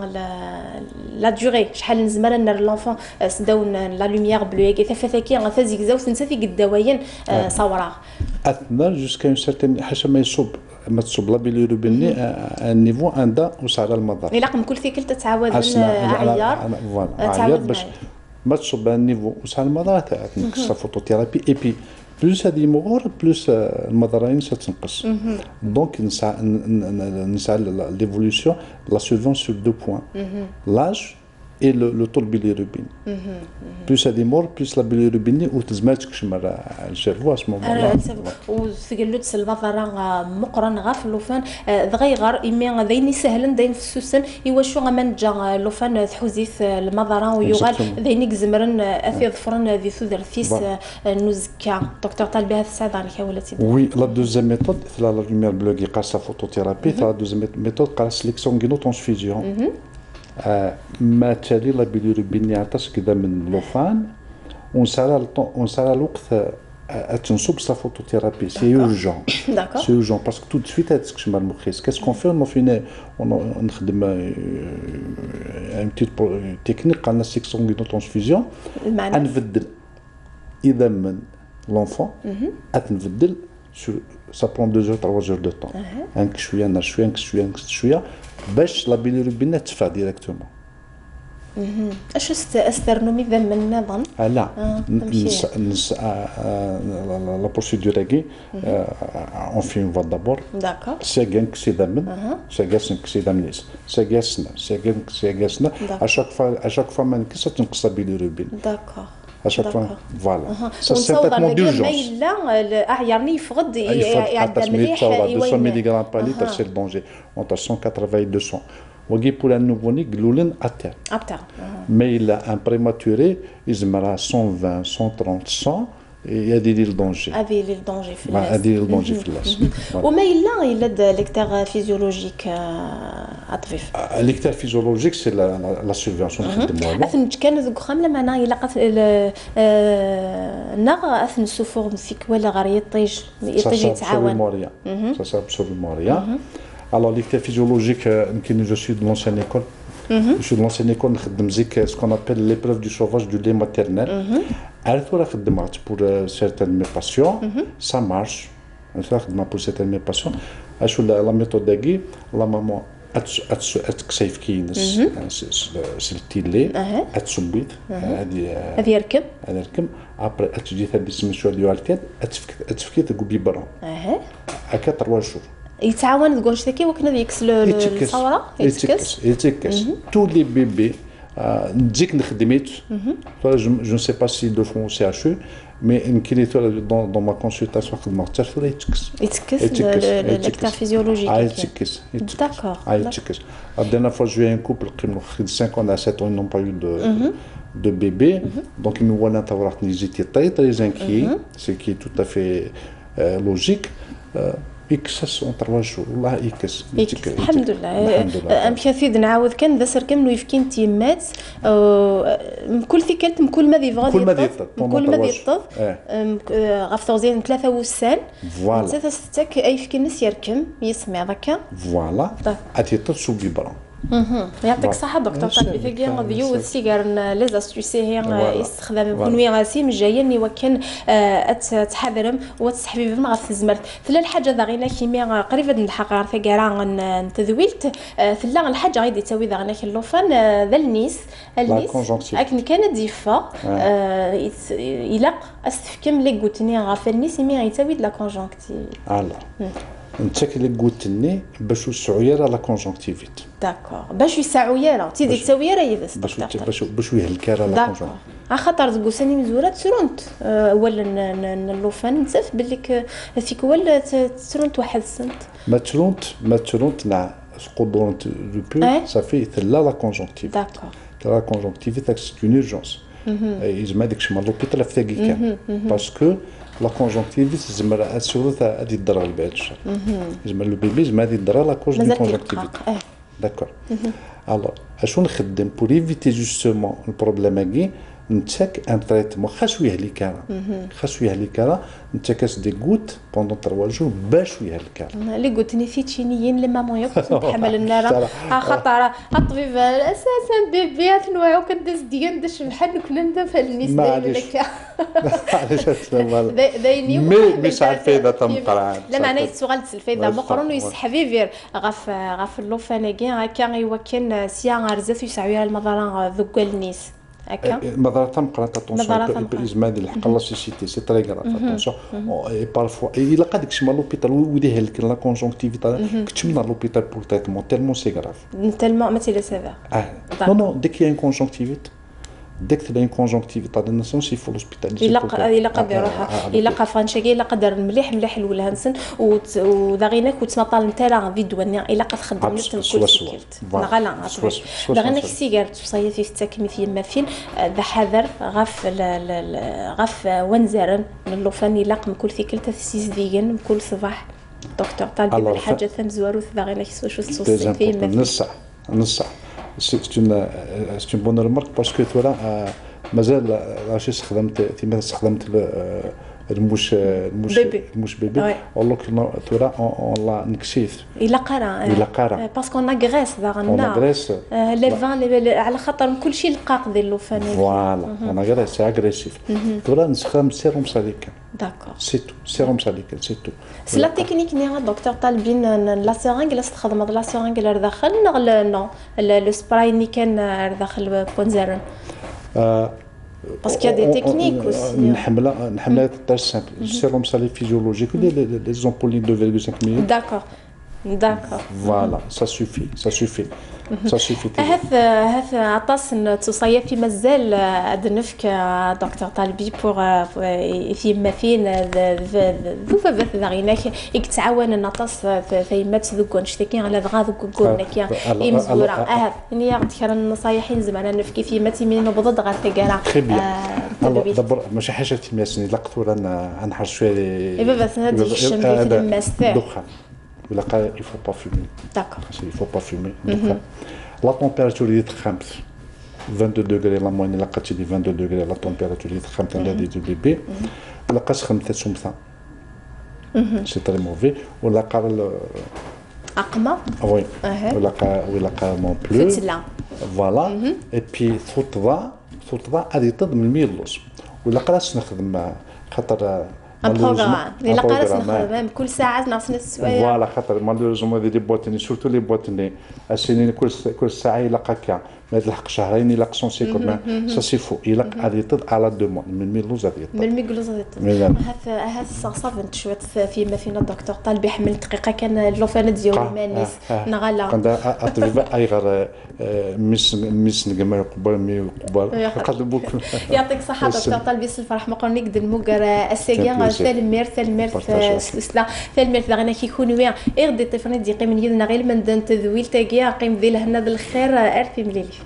لا دوري شحال نزمر ان لونفون سداون لا لوميير بلو كي ثفاثكي غا زيكزاو تنسى الدوايين صورا اثناء جوسكا اون سيرتين حاجه ما تصب لا بيليروبين ان نيفو اندا وسعر المضر الا كل ثيكل تتعاود عيار تعاود باش ما تصب النيفو وسعر المضر تنقص فوتوثيرابي اي بي بلوس هذه مغور بلوس المضراين ستنقص دونك نسعى ليفولوسيون لا سيرفونس سور دو بوين لاج et le taux de bilirubine. Plus ça démord, plus la bilirubine ou تزماتك شمر الشرفو اسمه وثقلت سلفا مقرن غاف لوفان دغيغر ايمي ذيني سهلا داين في السوسن ايوا شو غمان جا لوفان تحوزيث المضرة ويغال ذينيك زمرن اثي ظفرن ذي ثوذرثيس نوزكا دكتور طالبي هذا الساعه عليك ولا تيدير وي لا دوزيام ميثود لا لوميير بلوغي قاس فوتوثيرابي لا دوزيام ميثود قاس ليكسونغينو ترانسفيزيون ما تالي لا بيليروبين يعطس كذا من لوفان ونسال الوقت تنصب لا فوتوثيرابي سي اورجون سي اورجون باسكو تو سويت هتكشمر المخيس كاسكو فون فينا نخدم ان بتيت تكنيك قالنا سيكسونغينو ترانسفيزيون نبدل اذا من لونفون نبدل ça prend 2 heures 3 heures de temps شويه باش لا بيليروبين تفا ديريكتومون اش استرنومي ذا من النظام لا la procédure est on fait une vote d'abord d'accord c'est gain que c'est d'amen c'est gain que c'est d'amener c'est gain à chaque fois man que ça تنقص بالروبين d'accord à chaque fois voilà ça c'est traitement d'urgence لا يعني يفقد يعدى مليح 200 ملغ par litre c'est le danger entre 180 et 200 وقي pour un nouveau-né gluten à terre mais il a un prématuré il مرا 120 130 100 il y a des dangers هذه للدونجي في اللاس هذه للدونجي في اللاس وما الا ليكتار فيزيولوجيك اطفيف ليكتار فيزيولوجيك سي لا سيرفيونسيون نخدموها اثن كان ذوك خام لما انا الا قف نغ اثن سوفور فيك ولا غير يطيج يتعاون ça c'est absolument rien alors l'électeur physiologique je suis de l'ancienne école je suis de l'ancienne école نخدم زيك ce qu'on appelle l'épreuve du sauvage du lait maternel عرفت ولا خدمت pour certains de mes patients ça marche عرفت خدمت pour certains de mes patients اشو la méthode داكي la maman اتكسيف كينس سلتي اللي اتسبيت هذه يركب ابري اتجي تدي سميتو ديال الكاد اتفكي تقول بيبرون هكا 3 جور يتعاون تقول شتكي وكنا ديكس الصوره يتكس تو لي بيبي نجيك نخدميت جو نسي با سي دو فون سي اش مي يمكن دون ما كونسلطاسيون خدمه حتى في يتكس ليكتار فيزيولوجيك يتكس داكور يتكس la dernière fois j'ai eu un couple qui de 5 ans à 7 ans ils n'ont pas eu de bébé donc ils me voient là ils étaient très inquiets ce qui est tout à fait logique يكسس اون 3 جور والله يكس الحمد لله ام كثير نعاود كان بسر كامل يفكين تيمات كل ثيكلت كل ما يبغى كل ما يطف غفطو زين 3 وسان فوالا 3 ستك اي فكنس يركم يسمع هكا فوالا اتيطر سو بيبرون يعطيك الصحة دكتور طالب ثقيل ضيو السيجار لي استوسي هي يستخدم بنوي غاسي مجايين وكان تحضرم وتسحبيبم غف الزمرت ثلا الحاجة ذا غينا كيميا قريبة من الحقار ثقارا نتذويلت ثلا الحاجة غيدي تسوي ذا غينا اللوفان ذا النيس لكن كانت ديفا يلاق استفكم لي قوتني غاف النيس يمي غيتسوي لا كونجونكتيف نتاك اللي قلتني باش السعويره لا كونجونكتيفيت داكور باش يسعويره تيدي تسويره يدس باش يهلكاره لا كونجونكتيفيت خاطر تقوسني مزورات ترونت ولا اللوفان نسف بالك فيك ولا ترونت واحد السنت ما ترونت نع قدرت لو بو صافي ثلا لا كونجونكتيفيت داكور لا كونجونكتيفيت سي اون اورجونس يجمع داكشي مع لوبيتال في ثاقي كان باسكو لا كونجونكتيفيت زعما السورة هادي الضرر بعد الشر زعما لو بيبي زعما هادي الضرر لا كوز دو كونجونكتيفيت داكور الوغ اشنو نخدم بور ايفيتي جوستومون البروبليم هاكي نتاك ان تريتمون خاصو يهلك راه نتاكس دي غوت بوندون 3 جور باش يهلك اللي قلتني في تشينيين لما مو يحمل النار خطر الطبيب اساسا بيبيات نوعو كدز ديال دش بحال كنا ندفع النساء لك دايني مي ساعه الفايده تمقرا لا معناه السؤال الفايده مقرون ويسحبي فير غاف اللوفاناكي هكا يوكن سيا غرزات يسعويها المضران ذوك النيس مضرة تمقرا اتونسيون الازمه ديال الحق لا سيسيتي سي تري غراف اتونسيون اي بارفوا الا قاد داكشي مال لوبيتال وديه لك لا كونجونكتيفيت كتمنى لوبيتال بور تريتمون تالمون سي غراف تالمون ما تيلا سافير نو ديك هي ان كونجونكتيفيت ديك تبان كونجونكتيفيت تاع الناسيون سي فول هوسبيتاليزي الا قد يروح الا قفانشاكي الا قدر مليح الولهنسن وداغيناك وتمطال نتا فيديو الا قد خدم لك كل شيء غلا داغيناك السيجار تصايا في التاكمي في ما فين ذا حذر غف ونزرن من اللوفان الا قم كل ثيكل تفسيس ديغن كل صباح دكتور طالب الحاجه ثم زوارو داغيناك شو تصوصي فيه نص c'est une bonne remarque parce que voilà مازال راشي استخدمت الموش بيبي والله ترى والله نكسيت الا قرا باسكو انا غريس داغنا لي فان على خاطر كل شيء القاق ديال اللوفان فوالا انا غريس اغريسيف ترى نسخم سيروم ساليكان داكور سي تو سيروم ساليكان سي تو سي لا تكنيك نيا دكتور طالبين لا سيرينغ لا تخدم لا سيرينغ داخل نو لو سبراي ني كان داخل بوين زيرو باسكو دي تكنيك اوسي نحملها تاع سامبل السيروم سالي فيزيولوجيك لي زامبولين 2.5 ملي داكور فوالا سا سوفي هذا عطاس تصيف في مازال أدنفك دكتور طالبي بور في فين ذو فبث ذغيناك يكتعاون النطاس في مات ذوكون شتكي على ذغا ذوكون كيا يمزورا إني يذكر النصايحين زمان نفكي في مات من بضد غير تجارة دبر ماشي حاجة تماسني لقطو رانا نحر شوية إيه بس هذه الشم في الماستر دخان ولا قال il faut pas fumer d'accord il faut pas fumer la température يتخمت 22 degrés la moyenne لقات لي 22 degrés la température يتخمت عند هذه البيبي ولا قاس خمسة سمثة سي تري موفي ولا قال أقمة وي ولا قال نون بلو فتلة فوالا اي بي ثوطضا هذه تض من الميلوس ولا قاس نخدم خاطر ان بروغرام الا قالت نخدم كل ساعه ناقصنا السوايع فوالا خاطر مالوزمون دي بواتني سورتو لي بواتني السنين كل ساعه يلقى كاع ما يلحق شهرين يلقى 150 سا سي فو يلقى هذه تض على دومون من ميلوز هذه من ميلوز هذه هذا صافنت شويه فيما فينا الدكتور طالب يحمل دقيقه كان اللوفان ديالو مانيس نغلا كان اطبيب اي غير مس نجمع يقبل مي يقبل قلبك يعطيك الصحه دكتور طالب الفرح ما قلنا نقدر مقر السيغان ثالمير غينا كيكون ويا غدي طفرني دي قيم يدنا غير من دنت ذويل تاكيا قيم ذي لهنا بالخير ارثي مليلي